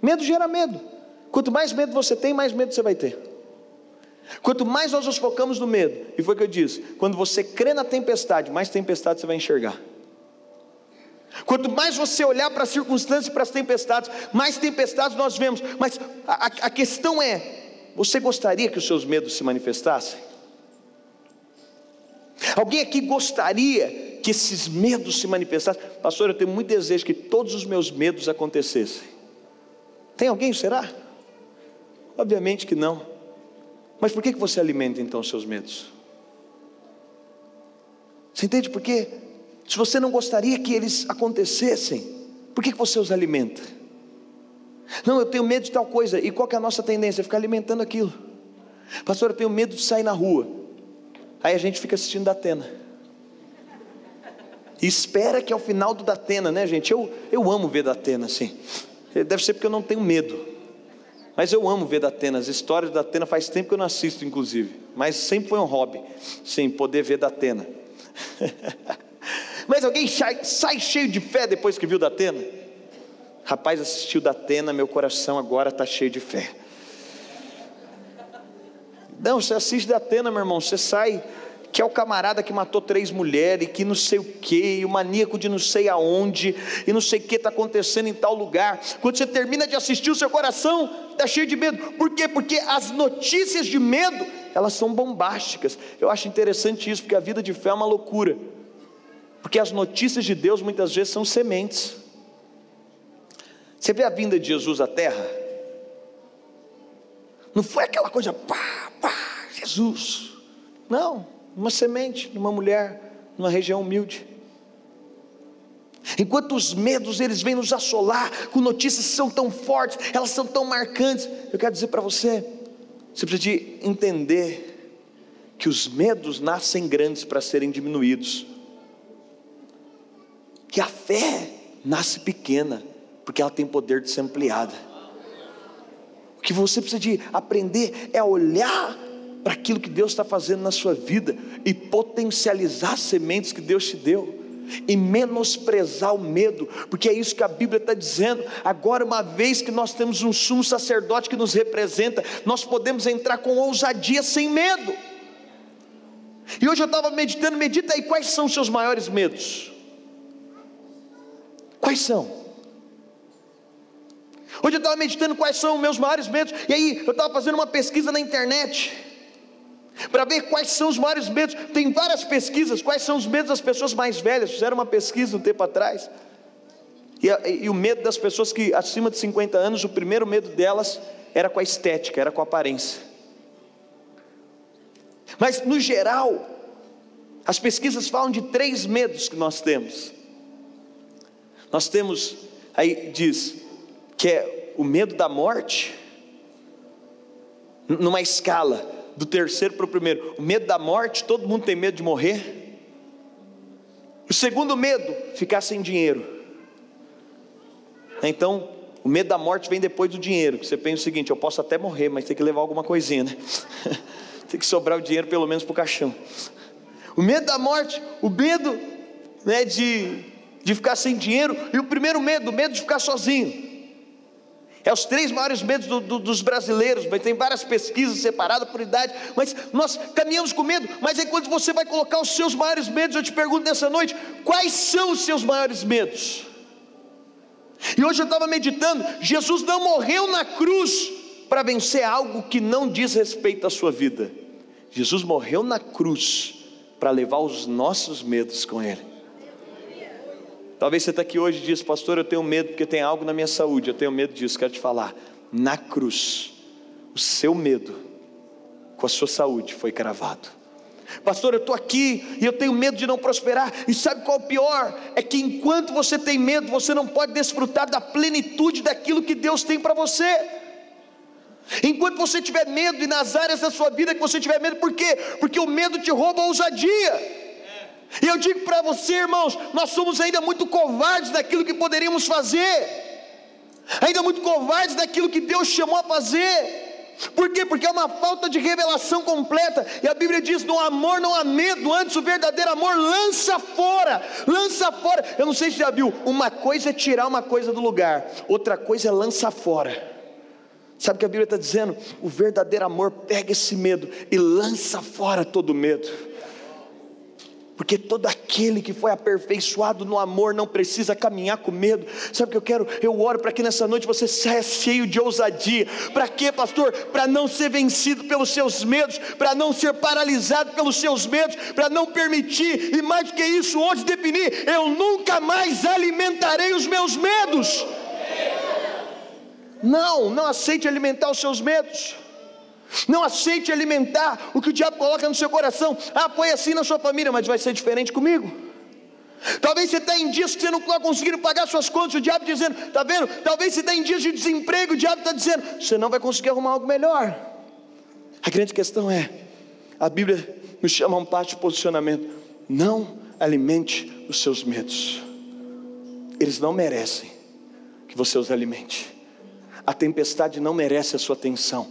Medo gera medo. Quanto mais medo você tem, mais medo você vai ter. Quanto mais nós nos focamos no medo, e foi o que eu disse, quando você crê na tempestade, mais tempestade você vai enxergar. Quanto mais você olhar para as circunstâncias e para as tempestades, mais tempestades nós vemos. Mas a questão é, você gostaria que os seus medos se manifestassem? Alguém aqui gostaria que esses medos se manifestassem? Pastor, eu tenho muito desejo que todos os meus medos acontecessem. Tem alguém, será? Obviamente que não. Mas por que você alimenta então os seus medos? Você entende por quê? Se você não gostaria que eles acontecessem, por que você os alimenta? Não, eu tenho medo de tal coisa. E qual que é a nossa tendência? Ficar alimentando aquilo. Pastor, eu tenho medo de sair na rua. Aí a gente fica assistindo Datena. E espera que ao final do Datena, né, gente? Eu amo ver Datena, assim. Deve ser porque eu não tenho medo. Mas eu amo ver Datena. As histórias da Datena faz tempo que eu não assisto, inclusive. Mas sempre foi um hobby, sim, poder ver Datena. Mas alguém sai cheio de fé depois que viu Datena? Rapaz, assistiu Datena, meu coração agora está cheio de fé. Não, você assiste Datena, meu irmão, você sai, que é o camarada que matou 3 mulheres, que não sei o que, o maníaco de não sei aonde, e não sei o que está acontecendo em tal lugar. Quando você termina de assistir, o seu coração está cheio de medo. Por quê? Porque as notícias de medo, elas são bombásticas. Eu acho interessante isso, porque a vida de fé é uma loucura. Porque as notícias de Deus muitas vezes são sementes. Você vê a vinda de Jesus à terra? Não foi aquela coisa, pá, Jesus. Não, uma semente de uma mulher, numa região humilde. Enquanto os medos, eles vêm nos assolar, com notícias que são tão fortes, elas são tão marcantes. Eu quero dizer para você, você precisa de entender, que os medos nascem grandes para serem diminuídos. Que a fé nasce pequena, porque ela tem poder de ser ampliada. O que você precisa de aprender é olhar para aquilo que Deus está fazendo na sua vida e potencializar as sementes que Deus te deu, e menosprezar o medo, porque é isso que a Bíblia está dizendo. Agora, uma vez que nós temos um sumo sacerdote que nos representa, nós podemos entrar com ousadia, sem medo. E hoje eu estava meditando, medita aí, quais são os seus maiores medos? Quais são? Hoje eu estava meditando quais são os meus maiores medos, e aí eu estava fazendo uma pesquisa na internet, para ver quais são os maiores medos. Tem várias pesquisas, quais são os medos das pessoas mais velhas. Fizeram uma pesquisa um tempo atrás, e o medo das pessoas que acima de 50 anos, o primeiro medo delas era com a estética, era com a aparência. Mas no geral, as pesquisas falam de 3 medos que nós temos. Nós temos, aí diz, que é o medo da morte, numa escala do terceiro para o primeiro. O medo da morte, todo mundo tem medo de morrer. O segundo medo, ficar sem dinheiro. Então, o medo da morte vem depois do dinheiro, que você pensa o seguinte, eu posso até morrer, mas tem que levar alguma coisinha, né? Tem que sobrar o dinheiro pelo menos para o caixão. O medo da morte, o medo, né, de ficar sem dinheiro, e o primeiro medo, o medo de ficar sozinho. É os 3 maiores medos dos brasileiros, mas tem várias pesquisas separadas por idade, mas nós caminhamos com medo. Mas aí quando você vai colocar os seus maiores medos, eu te pergunto nessa noite, quais são os seus maiores medos? E hoje eu estava meditando, Jesus não morreu na cruz para vencer algo que não diz respeito à sua vida. Jesus morreu na cruz para levar os nossos medos com Ele. Talvez você está aqui hoje e diz: pastor, eu tenho medo porque tem algo na minha saúde, eu tenho medo disso. Quero te falar, na cruz, o seu medo com a sua saúde foi cravado. Pastor, eu estou aqui e eu tenho medo de não prosperar. E sabe qual é o pior? É que enquanto você tem medo, você não pode desfrutar da plenitude daquilo que Deus tem para você. Enquanto você tiver medo, e nas áreas da sua vida que você tiver medo, por quê? Porque o medo te rouba a ousadia. E eu digo para você, irmãos, nós somos ainda muito covardes daquilo que poderíamos fazer, ainda muito covardes daquilo que Deus chamou a fazer. Por quê? Porque é uma falta de revelação completa. E a Bíblia diz: no amor não há medo, antes o verdadeiro amor lança fora. Lança fora. Eu não sei se já viu, uma coisa é tirar uma coisa do lugar, outra coisa é lançar fora. Sabe o que a Bíblia está dizendo? O verdadeiro amor pega esse medo e lança fora todo medo. Porque todo aquele que foi aperfeiçoado no amor não precisa caminhar com medo. Sabe o que eu quero? Eu oro para que nessa noite você saia cheio de ousadia. Para quê, pastor? Para não ser vencido pelos seus medos, para não ser paralisado pelos seus medos, para não permitir, e mais do que isso, hoje definir: eu nunca mais alimentarei os meus medos. Não aceite alimentar os seus medos. Não aceite alimentar o que o diabo coloca no seu coração. Ah, foi assim na sua família, mas vai ser diferente comigo. Talvez você está em dias que você não está conseguindo pagar suas contas, o diabo dizendo: está vendo? Talvez você está em dias de desemprego, o diabo está dizendo: você não vai conseguir arrumar algo melhor. A grande questão é, a Bíblia nos chama a um passo de posicionamento: não alimente os seus medos. Eles não merecem que você os alimente. A tempestade não merece a sua atenção,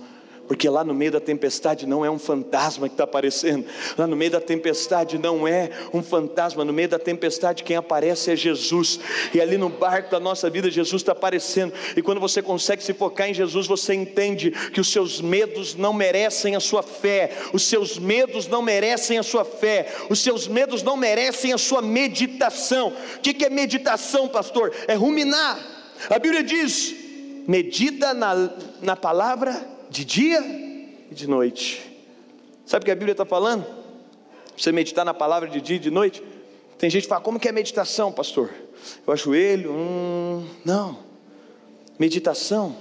porque lá no meio da tempestade não é um fantasma que está aparecendo. Lá no meio da tempestade não é um fantasma. No meio da tempestade quem aparece é Jesus. E ali no barco da nossa vida Jesus está aparecendo. E quando você consegue se focar em Jesus, você entende que os seus medos não merecem a sua fé. Os seus medos não merecem a sua fé. Os seus medos não merecem a sua meditação. O que é meditação, pastor? É ruminar. A Bíblia diz: medita na palavra de dia e de noite. Sabe o que a Bíblia está falando? Você meditar na palavra de dia e de noite. Tem gente que fala: como que é meditação, pastor? Eu ajoelho? Não. Meditação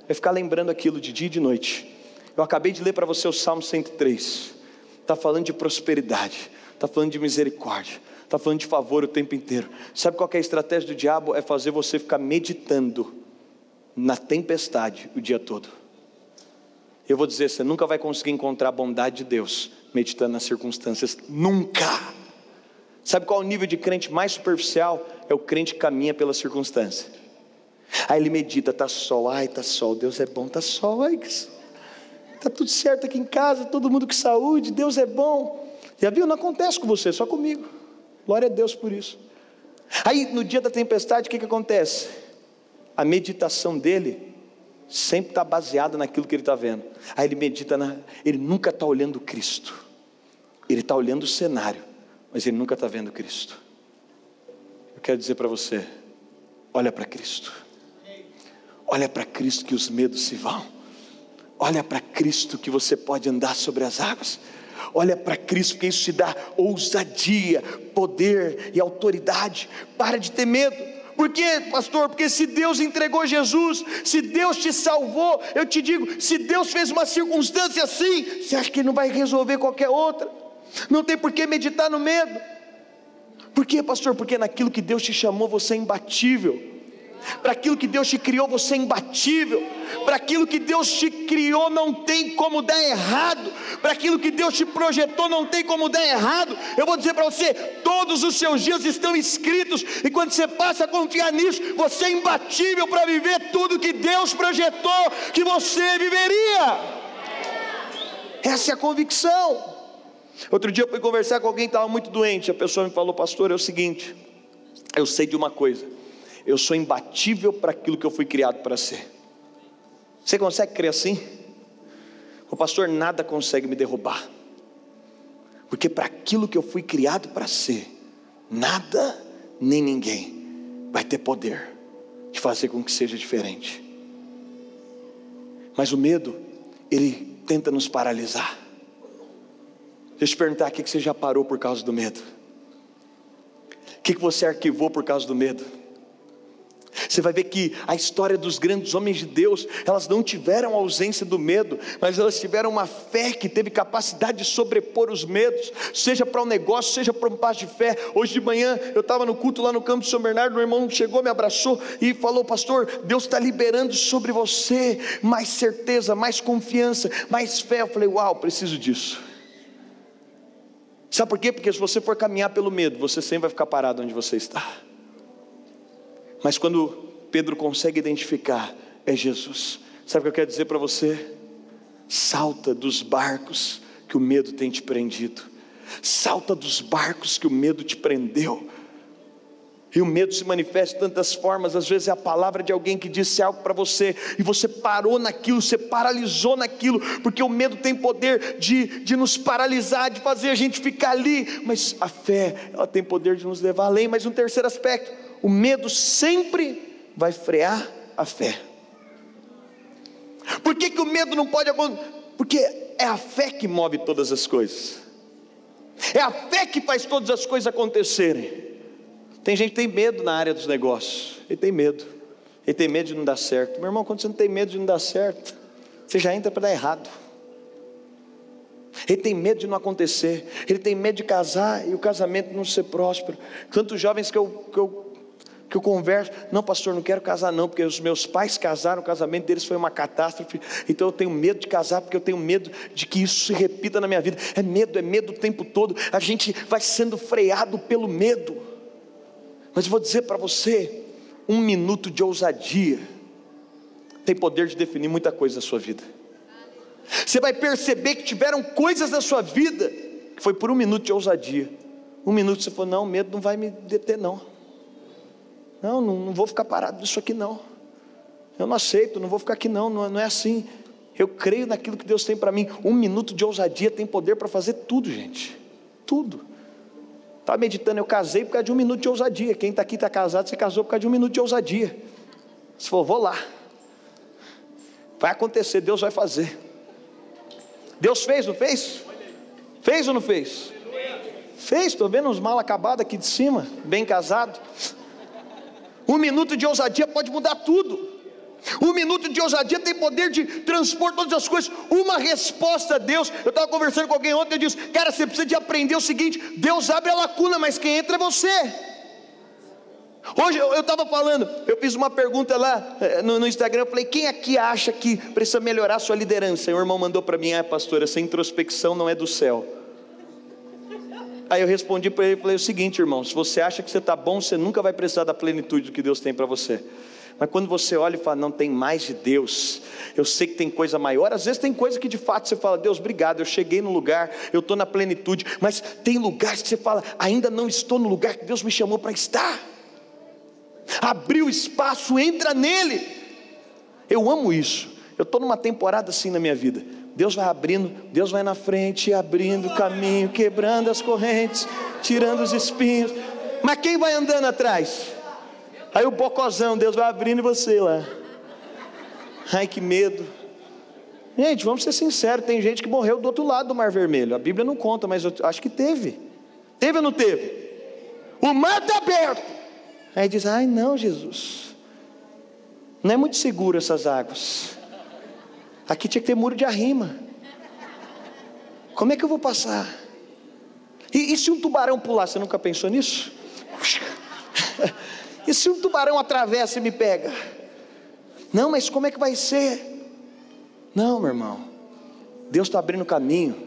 é ficar lembrando aquilo de dia e de noite. Eu acabei de ler para você o Salmo 103. Está falando de prosperidade, está falando de misericórdia, está falando de favor o tempo inteiro. Sabe qual que é a estratégia do diabo? É fazer você ficar meditando na tempestade o dia todo. Eu vou dizer, você nunca vai conseguir encontrar a bondade de Deus meditando nas circunstâncias, nunca. Sabe qual é o nível de crente mais superficial? É o crente que caminha pela circunstância. Aí ele medita: tá sol, ai tá sol, Deus é bom, tá sol, ai tá tudo certo aqui em casa, todo mundo com saúde, Deus é bom. Já viu? Não acontece com você, só comigo. Glória a Deus por isso. Aí no dia da tempestade, o que acontece? A meditação dele sempre está baseada naquilo que ele está vendo. Aí ele medita, ele nunca está olhando Cristo. Ele está olhando o cenário, mas ele nunca está vendo Cristo. Eu quero dizer para você: olha para Cristo. Olha para Cristo que os medos se vão. Olha para Cristo que você pode andar sobre as águas. Olha para Cristo, porque isso te dá ousadia, poder e autoridade. Para de ter medo. Por quê, pastor? Porque se Deus entregou Jesus, se Deus te salvou, eu te digo, se Deus fez uma circunstância assim, você acha que Ele não vai resolver qualquer outra? Não tem por que meditar no medo. Por quê, pastor? Porque naquilo que Deus te chamou, você é imbatível. Para aquilo que Deus te criou, você é imbatível. Para aquilo que Deus te criou, não tem como dar errado. Para aquilo que Deus te projetou, não tem como dar errado. Eu vou dizer para você: todos os seus dias estão escritos. E quando você passa a confiar nisso, você é imbatível para viver tudo que Deus projetou que você viveria. Essa é a convicção. Outro dia eu fui conversar com alguém que estava muito doente. A pessoa me falou: pastor, é o seguinte, eu sei de uma coisa, eu sou imbatível para aquilo que eu fui criado para ser. Você consegue crer assim? O pastor, nada consegue me derrubar, porque para aquilo que eu fui criado para ser, nada nem ninguém vai ter poder de fazer com que seja diferente. Mas o medo, ele tenta nos paralisar. Deixa eu te perguntar, o que você já parou por causa do medo? O que você arquivou por causa do medo? Você vai ver que a história dos grandes homens de Deus, elas não tiveram ausência do medo, mas elas tiveram uma fé que teve capacidade de sobrepor os medos, seja para um negócio, seja para um passo de fé. Hoje de manhã, eu estava no culto lá no campo de São Bernardo, meu irmão chegou, me abraçou e falou: pastor, Deus está liberando sobre você mais certeza, mais confiança, mais fé. Eu falei: uau, preciso disso. Sabe por quê? Porque se você for caminhar pelo medo, você sempre vai ficar parado onde você está. Mas quando Pedro consegue identificar, é Jesus. Sabe o que eu quero dizer para você? Salta dos barcos que o medo tem te prendido. Salta dos barcos que o medo te prendeu. E o medo se manifesta de tantas formas. Às vezes é a palavra de alguém que disse algo para você, e você parou naquilo, você paralisou naquilo, porque o medo tem poder de nos paralisar, de fazer a gente ficar ali. Mas a fé, ela tem poder de nos levar além. Mas um terceiro aspecto: o medo sempre vai frear a fé. Por que o medo não pode acontecer? Porque é a fé que move todas as coisas. É a fé que faz todas as coisas acontecerem. Tem gente que tem medo na área dos negócios. Ele tem medo. Ele tem medo de não dar certo. Meu irmão, quando você não tem medo de não dar certo, você já entra para dar errado. Ele tem medo de não acontecer. Ele tem medo de casar e o casamento não ser próspero. Tantos jovens que eu converso: não, pastor, não quero casar não, porque os meus pais casaram, o casamento deles foi uma catástrofe, então eu tenho medo de casar, porque eu tenho medo de que isso se repita na minha vida. É medo o tempo todo. A gente vai sendo freado pelo medo. Mas eu vou dizer para você, 1 minuto de ousadia tem poder de definir muita coisa na sua vida. Você vai perceber que tiveram coisas na sua vida que foi por 1 minuto de ousadia. 1 minuto você falou: não, o medo não vai me deter não. Não vou ficar parado nisso aqui não. Eu não aceito, não vou ficar aqui não, não é assim. Eu creio naquilo que Deus tem para mim. 1 minuto de ousadia tem poder para fazer tudo, gente. Tudo. Estava meditando, eu casei por causa de 1 minuto de ousadia. Quem está aqui está casado, você casou por causa de 1 minuto de ousadia. Você falou: vou lá. Vai acontecer, Deus vai fazer. Deus fez, não fez? Fez ou não fez? Fez, estou vendo uns mal acabados aqui de cima, bem casado. 1 minuto de ousadia pode mudar tudo. 1 minuto de ousadia tem poder de transpor todas as coisas. Uma resposta a Deus. Eu estava conversando com alguém ontem, eu disse: cara, você precisa de aprender o seguinte: Deus abre a lacuna, mas quem entra é você. Hoje eu estava falando, eu fiz uma pergunta lá no Instagram, eu falei: quem aqui acha que precisa melhorar a sua liderança? E o irmão mandou para mim: pastor, essa introspecção não é do céu. Aí eu respondi para ele, falei o seguinte: irmão, se você acha que você está bom, você nunca vai precisar da plenitude do que Deus tem para você. Mas quando você olha e fala: não, tem mais de Deus, eu sei que tem coisa maior. Às vezes tem coisa que de fato você fala: Deus, obrigado, eu cheguei no lugar, eu estou na plenitude. Mas tem lugares que você fala: ainda não estou no lugar que Deus me chamou para estar. Abriu espaço, entra nele. Eu amo isso. Eu estou numa temporada assim na minha vida. Deus vai abrindo, Deus vai na frente, abrindo o caminho, quebrando as correntes, tirando os espinhos. Mas quem vai andando atrás? Aí o bocozão, Deus vai abrindo e você lá. Ai, que medo. Gente, vamos ser sinceros, tem gente que morreu do outro lado do Mar Vermelho. A Bíblia não conta, mas eu acho que teve. Teve ou não teve? O mar está aberto. Aí diz: ai não, Jesus, não é muito seguro essas águas. Aqui tinha que ter muro de arrima. Como é que eu vou passar? E se um tubarão pular? Você nunca pensou nisso? E se um tubarão atravessa e me pega? Não, mas como é que vai ser? Não, meu irmão, Deus está abrindo caminho.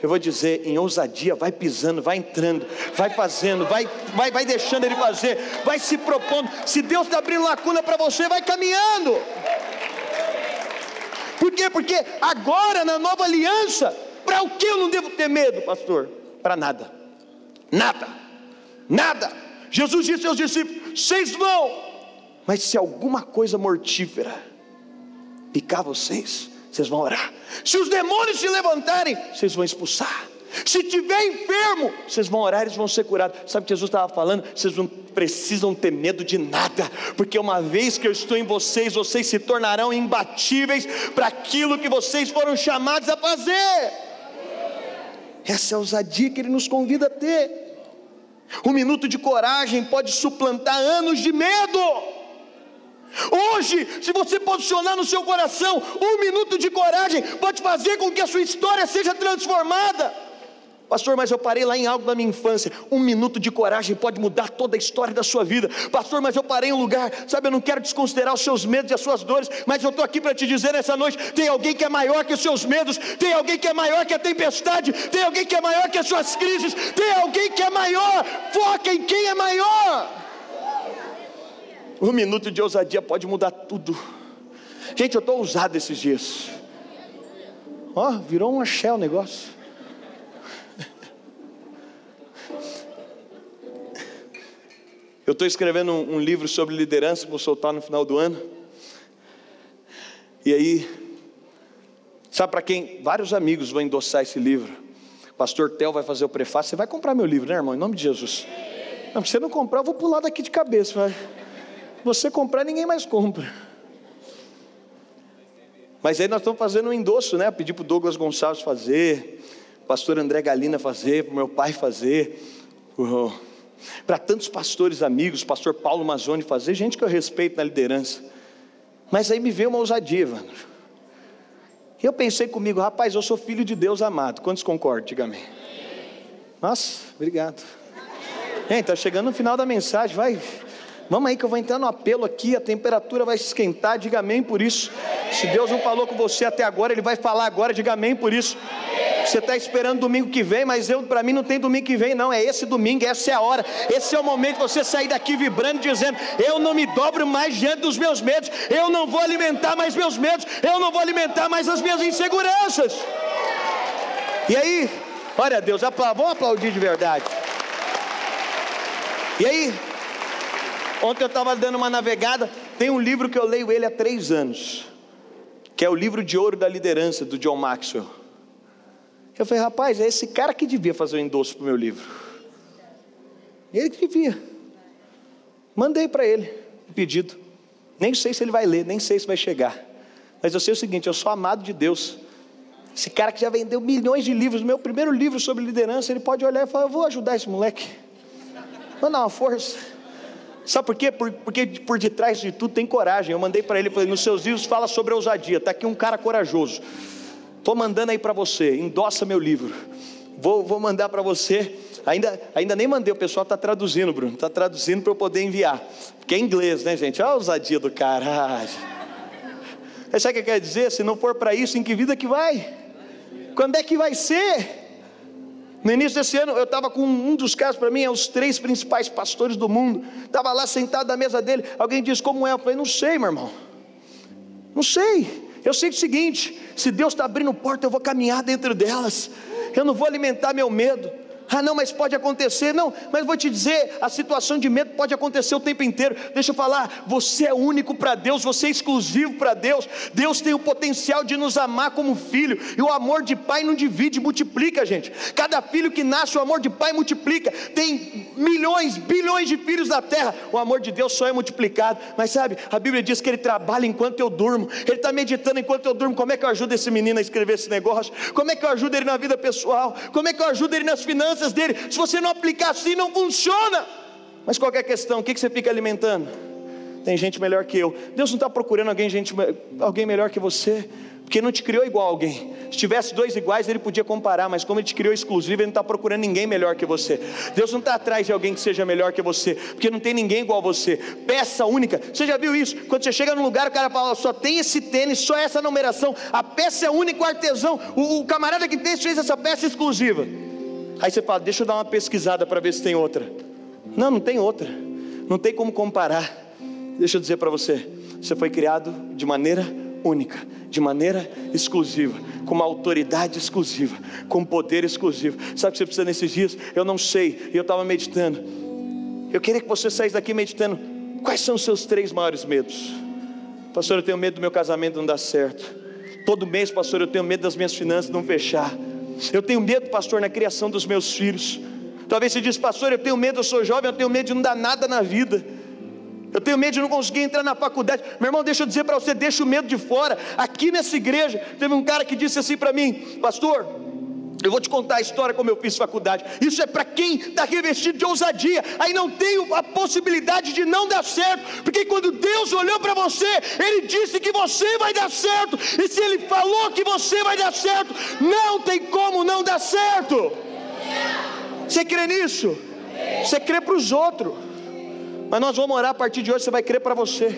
Eu vou dizer, em ousadia, vai pisando, vai entrando, vai fazendo, vai deixando Ele fazer, vai se propondo. Se Deus está abrindo lacuna para você, vai caminhando. Por quê? Porque agora na nova aliança, para o que eu não devo ter medo, pastor? Para nada. Nada. Jesus disse aos discípulos: vocês vão, mas se alguma coisa mortífera picar vocês vão orar. Se os demônios se levantarem, vocês vão expulsar. Se tiver enfermo, vocês vão orar, eles vão ser curados. Sabe o que Jesus estava falando? Vocês não precisam ter medo de nada, porque uma vez que eu estou em vocês, vocês se tornarão imbatíveis para aquilo que vocês foram chamados a fazer. Essa é a ousadia que Ele nos convida a ter. Um minuto de coragem pode suplantar anos de medo. Hoje, se você posicionar no seu coração, um minuto de coragem pode fazer com que a sua história seja transformada. Pastor, mas eu parei lá em algo da minha infância. Um minuto de coragem pode mudar toda a história da sua vida. Pastor, mas eu parei em um lugar, sabe, eu não quero desconsiderar os seus medos e as suas dores, mas eu estou aqui para te dizer nessa noite, tem alguém que é maior que os seus medos, tem alguém que é maior que a tempestade, tem alguém que é maior que as suas crises, tem alguém que é maior. Foca em quem é maior. Um minuto de ousadia pode mudar tudo. Gente, eu estou ousado esses dias. Ó, virou um axé o negócio. Eu estou escrevendo um livro sobre liderança, vou soltar no final do ano. E aí, sabe para quem? Vários amigos vão endossar esse livro. Pastor Theo vai fazer o prefácio. Você vai comprar meu livro, né, irmão? Em nome de Jesus. Não, se você não comprar, eu vou pular daqui de cabeça. Vai. Você comprar, ninguém mais compra. Mas aí nós estamos fazendo um endosso, né? Pedi para o Douglas Gonçalves fazer, o pastor André Galina fazer, para o meu pai fazer, para tantos pastores amigos, pastor Paulo Mazzoni fazer, gente que eu respeito na liderança. Mas aí me veio uma ousadia, Evandro. E eu pensei comigo, rapaz, eu sou filho de Deus amado. Quantos concordam? Diga amém. Nossa, obrigado. Está chegando no final da mensagem, vai. Vamos aí que eu vou entrar no apelo aqui, a temperatura vai se esquentar, diga amém por isso. Se Deus não falou com você até agora, Ele vai falar agora, diga amém por isso. Você está esperando domingo que vem, mas para mim não tem domingo que vem não, é esse domingo, essa é a hora, esse é o momento de você sair daqui vibrando, dizendo, eu não me dobro mais diante dos meus medos, eu não vou alimentar mais meus medos, eu não vou alimentar mais as minhas inseguranças. E aí, olha Deus, vamos aplaudir de verdade. E aí, ontem eu estava dando uma navegada, tem um livro que eu leio ele há 3 anos, que é o livro de ouro da liderança, do John Maxwell. Eu falei, rapaz, é esse cara que devia fazer o endosso para o meu livro. Ele que devia. Mandei para ele um pedido. Nem sei se ele vai ler, nem sei se vai chegar. Mas eu sei o seguinte, eu sou amado de Deus. Esse cara que já vendeu milhões de livros, meu primeiro livro sobre liderança, ele pode olhar e falar, eu vou ajudar esse moleque. Vou dar uma força. Sabe por quê? Porque por detrás de tudo tem coragem. Eu mandei para ele, falei, nos seus livros fala sobre ousadia. Está aqui um cara corajoso. Estou mandando aí para você, endossa meu livro. Vou mandar para você. Ainda nem mandei, o pessoal está traduzindo, Bruno. Está traduzindo para eu poder enviar. Porque é inglês, né, gente? Olha a ousadia do cara. Sabe o que quer dizer? Se não for para isso, em que vida que vai? Quando é que vai ser? No início desse ano, eu estava com um dos caras, para mim, é os 3 principais pastores do mundo. Estava lá sentado na mesa dele. Alguém disse, como é? Eu falei, não sei, meu irmão. Não sei. Eu sei o seguinte, se Deus está abrindo porta, eu vou caminhar dentro delas. Eu não vou alimentar meu medo. Ah não, mas pode acontecer. Não, mas vou te dizer, a situação de medo pode acontecer o tempo inteiro. Deixa eu falar, você é único para Deus, você é exclusivo para Deus. Deus tem o potencial de nos amar como filho. E o amor de pai não divide, multiplica, gente. Cada filho que nasce, o amor de pai multiplica. Tem milhões, bilhões de filhos na terra. O amor de Deus só é multiplicado. Mas sabe, a Bíblia diz que Ele trabalha enquanto eu durmo. Ele está meditando enquanto eu durmo. Como é que eu ajudo esse menino a escrever esse negócio? Como é que eu ajudo ele na vida pessoal? Como é que eu ajudo ele nas finanças dele? Se você não aplicar assim, não funciona. Mas qualquer questão, o que você fica alimentando? Tem gente melhor que eu. Deus não está procurando alguém melhor que você, porque Ele não te criou igual a alguém. Se tivesse 2 iguais, Ele podia comparar, mas como Ele te criou exclusivo, Ele não está procurando ninguém melhor que você. Deus não está atrás de alguém que seja melhor que você, porque não tem ninguém igual a você. Peça única. Você já viu isso? Quando você chega num lugar, o cara fala, só tem esse tênis, só essa numeração. A peça é única, o artesão, o camarada que fez essa peça exclusiva. Aí você fala, deixa eu dar uma pesquisada para ver se tem outra. Não tem outra. Não tem como comparar. Deixa eu dizer para você, você foi criado de maneira única, de maneira exclusiva, com uma autoridade exclusiva, com poder exclusivo. Sabe o que você precisa nesses dias? Eu não sei, e eu estava meditando. Eu queria que você saísse daqui meditando. Quais são os seus 3 maiores medos? Pastor, eu tenho medo do meu casamento não dar certo. Todo mês, pastor, eu tenho medo das minhas finanças não fechar. Eu tenho medo, pastor, na criação dos meus filhos. Talvez você diz, pastor, eu tenho medo, eu sou jovem, eu tenho medo de não dar nada na vida. Eu tenho medo de não conseguir entrar na faculdade. Meu irmão, deixa eu dizer para você, deixa o medo de fora. Aqui nessa igreja, teve um cara que disse assim para mim, pastor, eu vou te contar a história como eu fiz faculdade. Isso é para quem está revestido de ousadia. Aí não tem a possibilidade de não dar certo, porque quando Deus olhou para você, Ele disse que você vai dar certo. E se Ele falou que você vai dar certo, não tem como não dar certo. Você crê nisso? Você crê para os outros, mas nós vamos orar a partir de hoje, você vai crer para você.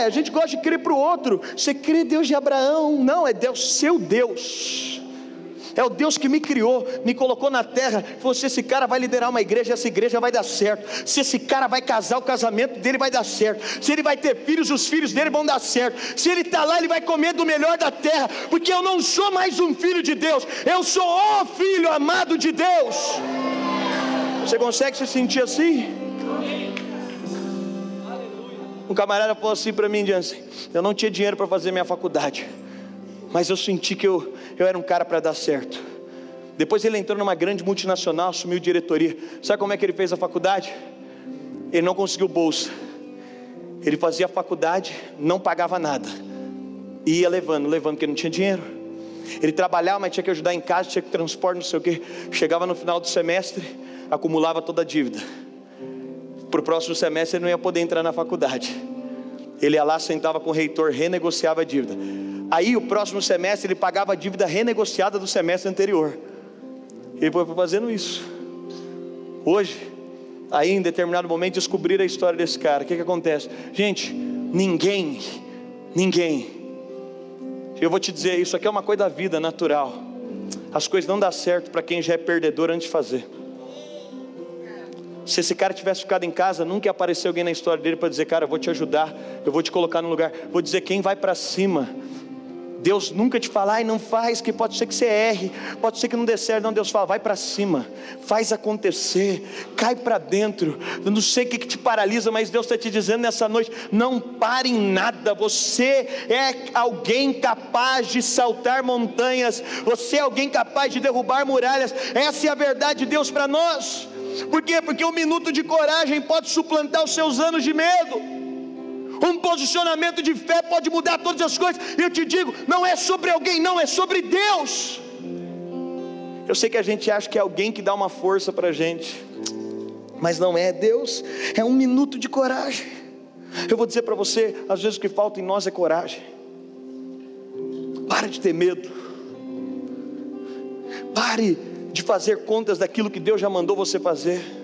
A gente gosta de crer para o outro. Você crê Deus de Abraão? Não, é Deus, seu Deus. É o Deus que me criou, me colocou na terra. Falou, se esse cara vai liderar uma igreja, essa igreja vai dar certo. Se esse cara vai casar, o casamento dele vai dar certo. Se ele vai ter filhos, os filhos dele vão dar certo. Se ele está lá, ele vai comer do melhor da terra. Porque eu não sou mais um filho de Deus, eu sou o filho amado de Deus. Você consegue se sentir assim? Um camarada falou assim para mim, Jansen, eu não tinha dinheiro para fazer minha faculdade, mas eu senti que eu era um cara para dar certo. Depois ele entrou numa grande multinacional, assumiu diretoria. Sabe como é que ele fez a faculdade? Ele não conseguiu bolsa. Ele fazia a faculdade, não pagava nada, e ia levando, porque não tinha dinheiro. Ele trabalhava, mas tinha que ajudar em casa, tinha que transporte, não sei o que. Chegava no final do semestre, acumulava toda a dívida. Para o próximo semestre ele não ia poder entrar na faculdade. Ele ia lá, sentava com o reitor, renegociava a dívida. Aí o próximo semestre ele pagava a dívida renegociada do semestre anterior. Ele foi fazendo isso. Hoje, aí em determinado momento descobriram a história desse cara. O que acontece? Gente, ninguém, eu vou te dizer, isso aqui é uma coisa da vida natural. As coisas não dão certo para quem já é perdedor antes de fazer. Se esse cara tivesse ficado em casa, nunca ia aparecer alguém na história dele para dizer, cara, eu vou te ajudar, eu vou te colocar no lugar. Vou dizer, quem vai para cima. Deus nunca te fala, ai não faz, que pode ser que você erre, pode ser que não dê certo. Não, Deus fala, vai para cima, faz acontecer, cai para dentro. Eu não sei o que te paralisa, mas Deus está te dizendo nessa noite, não pare em nada. Você é alguém capaz de saltar montanhas, você é alguém capaz de derrubar muralhas. Essa é a verdade de Deus para nós. Por quê? Porque um minuto de coragem pode suplantar os seus anos de medo. Um posicionamento de fé pode mudar todas as coisas. E eu te digo, não é sobre alguém, não, é sobre Deus. Eu sei que a gente acha que é alguém que dá uma força para a gente, mas não é Deus. É um minuto de coragem. Eu vou dizer para você, às vezes o que falta em nós é coragem. Para de ter medo. Pare de fazer contas daquilo que Deus já mandou você fazer.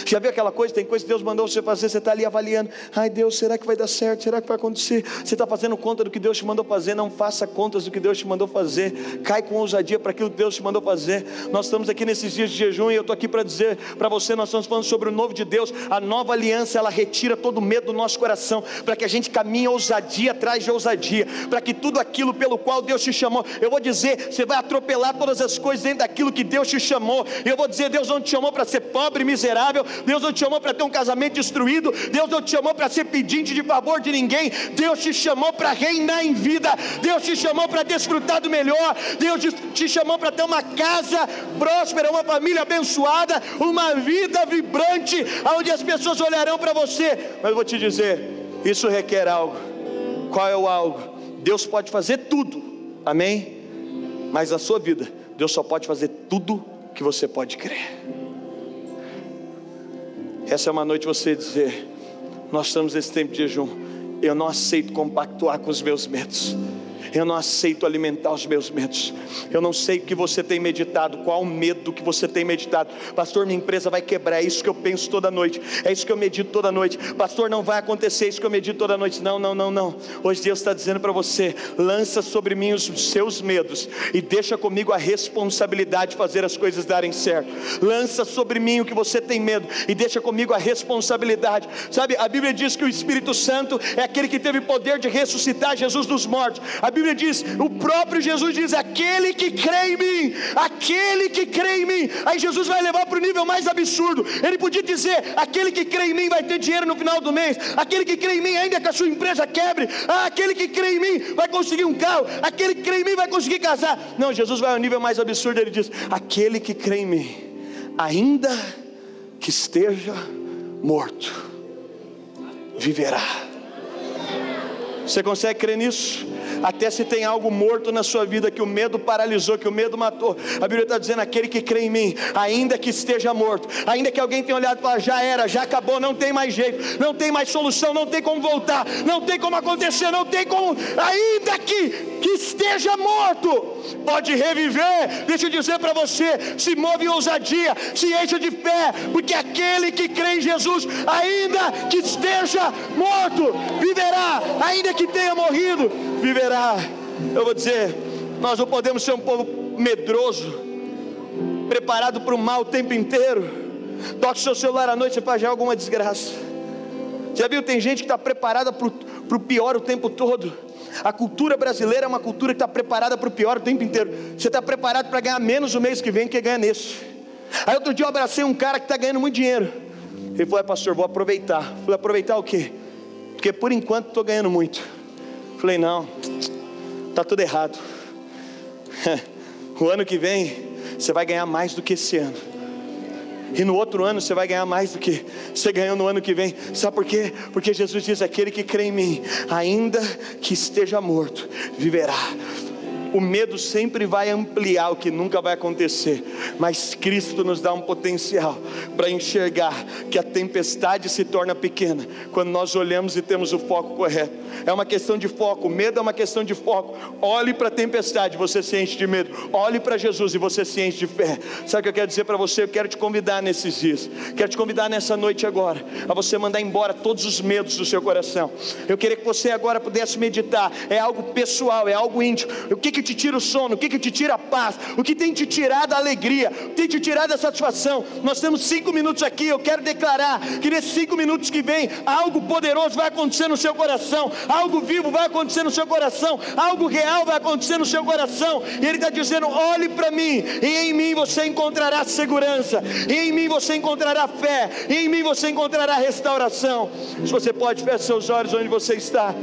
Já viu aquela coisa, tem coisa que Deus mandou você fazer, você está ali avaliando, ai Deus, será que vai dar certo, será que vai acontecer? Você está fazendo conta do que Deus te mandou fazer. Não faça contas do que Deus te mandou fazer, cai com ousadia para aquilo que Deus te mandou fazer. Nós estamos aqui nesses dias de jejum, e eu estou aqui para dizer para você, nós estamos falando sobre o novo de Deus. A nova aliança, ela retira todo o medo do nosso coração, para que a gente caminhe ousadia atrás de ousadia, para que tudo aquilo pelo qual Deus te chamou, eu vou dizer, você vai atropelar todas as coisas dentro daquilo que Deus te chamou. Eu vou dizer, Deus não te chamou para ser pobre, miserável, Deus não te chamou para ter um casamento destruído, Deus não te chamou para ser pedinte de favor de ninguém, Deus te chamou para reinar em vida, Deus te chamou para desfrutar do melhor, Deus te chamou para ter uma casa próspera, uma família abençoada, uma vida vibrante, onde as pessoas olharão para você. Mas eu vou te dizer, isso requer algo. Qual é o algo? Deus pode fazer tudo, amém? Mas na sua vida, Deus só pode fazer tudo que você pode crer. Essa é uma noite você dizer, nós estamos nesse tempo de jejum, eu não aceito compactuar com os meus medos, eu não aceito alimentar os meus medos. Eu não sei o que você tem meditado, qual o medo que você tem meditado. Pastor, minha empresa vai quebrar, é isso que eu penso toda noite, é isso que eu medito toda noite. Pastor, não vai acontecer, é isso que eu medito toda noite. Não. Hoje Deus está dizendo para você, lança sobre mim os seus medos e deixa comigo a responsabilidade de fazer as coisas darem certo. Lança sobre mim o que você tem medo e deixa comigo a responsabilidade. Sabe, a Bíblia diz que o Espírito Santo é aquele que teve poder de ressuscitar Jesus dos mortos. A Bíblia Bíblia diz, o próprio Jesus diz, aquele que crê em mim, aquele que crê em mim. Aí Jesus vai levar para o nível mais absurdo. Ele podia dizer, aquele que crê em mim vai ter dinheiro no final do mês, aquele que crê em mim, ainda que a sua empresa quebre, aquele que crê em mim vai conseguir um carro, aquele que crê em mim vai conseguir casar. Não, Jesus vai ao nível mais absurdo. Ele diz, aquele que crê em mim, ainda que esteja morto, viverá. Você consegue crer nisso? Até se tem algo morto na sua vida, que o medo paralisou, que o medo matou, a Bíblia está dizendo, aquele que crê em mim, ainda que esteja morto, ainda que alguém tenha olhado e falado, já era, já acabou, não tem mais jeito, não tem mais solução, não tem como voltar, não tem como acontecer, não tem como, ainda que esteja morto, pode reviver. Deixa eu dizer para você, se move em ousadia, se encha de fé, porque aquele que crê em Jesus, ainda que esteja morto, viverá, ainda que tenha morrido, viverá. Eu vou dizer, nós não podemos ser um povo medroso, preparado para o mal o tempo inteiro. Toque seu celular à noite, você faz já alguma desgraça. Já viu, tem gente que está preparada para o pior o tempo todo. A cultura brasileira é uma cultura que está preparada para o pior o tempo inteiro. Você está preparado para ganhar menos o mês que vem que ganha nesse. Aí outro dia eu abracei um cara que está ganhando muito dinheiro. Ele falou, pastor, vou aproveitar. Eu falei, aproveitar o quê? Porque por enquanto estou ganhando muito. Eu falei, não, está tudo errado. O ano que vem você vai ganhar mais do que esse ano, e no outro ano você vai ganhar mais do que você ganhou no ano que vem. Sabe por quê? Porque Jesus diz, aquele que crê em mim, ainda que esteja morto, viverá. O medo sempre vai ampliar o que nunca vai acontecer, mas Cristo nos dá um potencial para enxergar que a tempestade se torna pequena quando nós olhamos e temos o foco correto. É uma questão de foco, medo é uma questão de foco. Olhe para a tempestade, você se enche de medo. Olhe para Jesus e você se enche de fé. Sabe o que eu quero dizer para você? Eu quero te convidar nesses dias, quero te convidar nessa noite agora, a você mandar embora todos os medos do seu coração. Eu queria que você agora pudesse meditar. É algo pessoal, é algo íntimo. O que te tira o sono? O que te tira a paz? O que tem te tirado a alegria? O que tem te tirado a satisfação? Nós temos 5 minutos aqui. Eu quero declarar que nesses 5 minutos que vem, algo poderoso vai acontecer no seu coração, algo vivo vai acontecer no seu coração, algo real vai acontecer no seu coração. E Ele está dizendo, olhe para mim, e em mim você encontrará segurança, e em mim você encontrará fé, e em mim você encontrará restauração. Se você pode, feche seus olhos onde você está.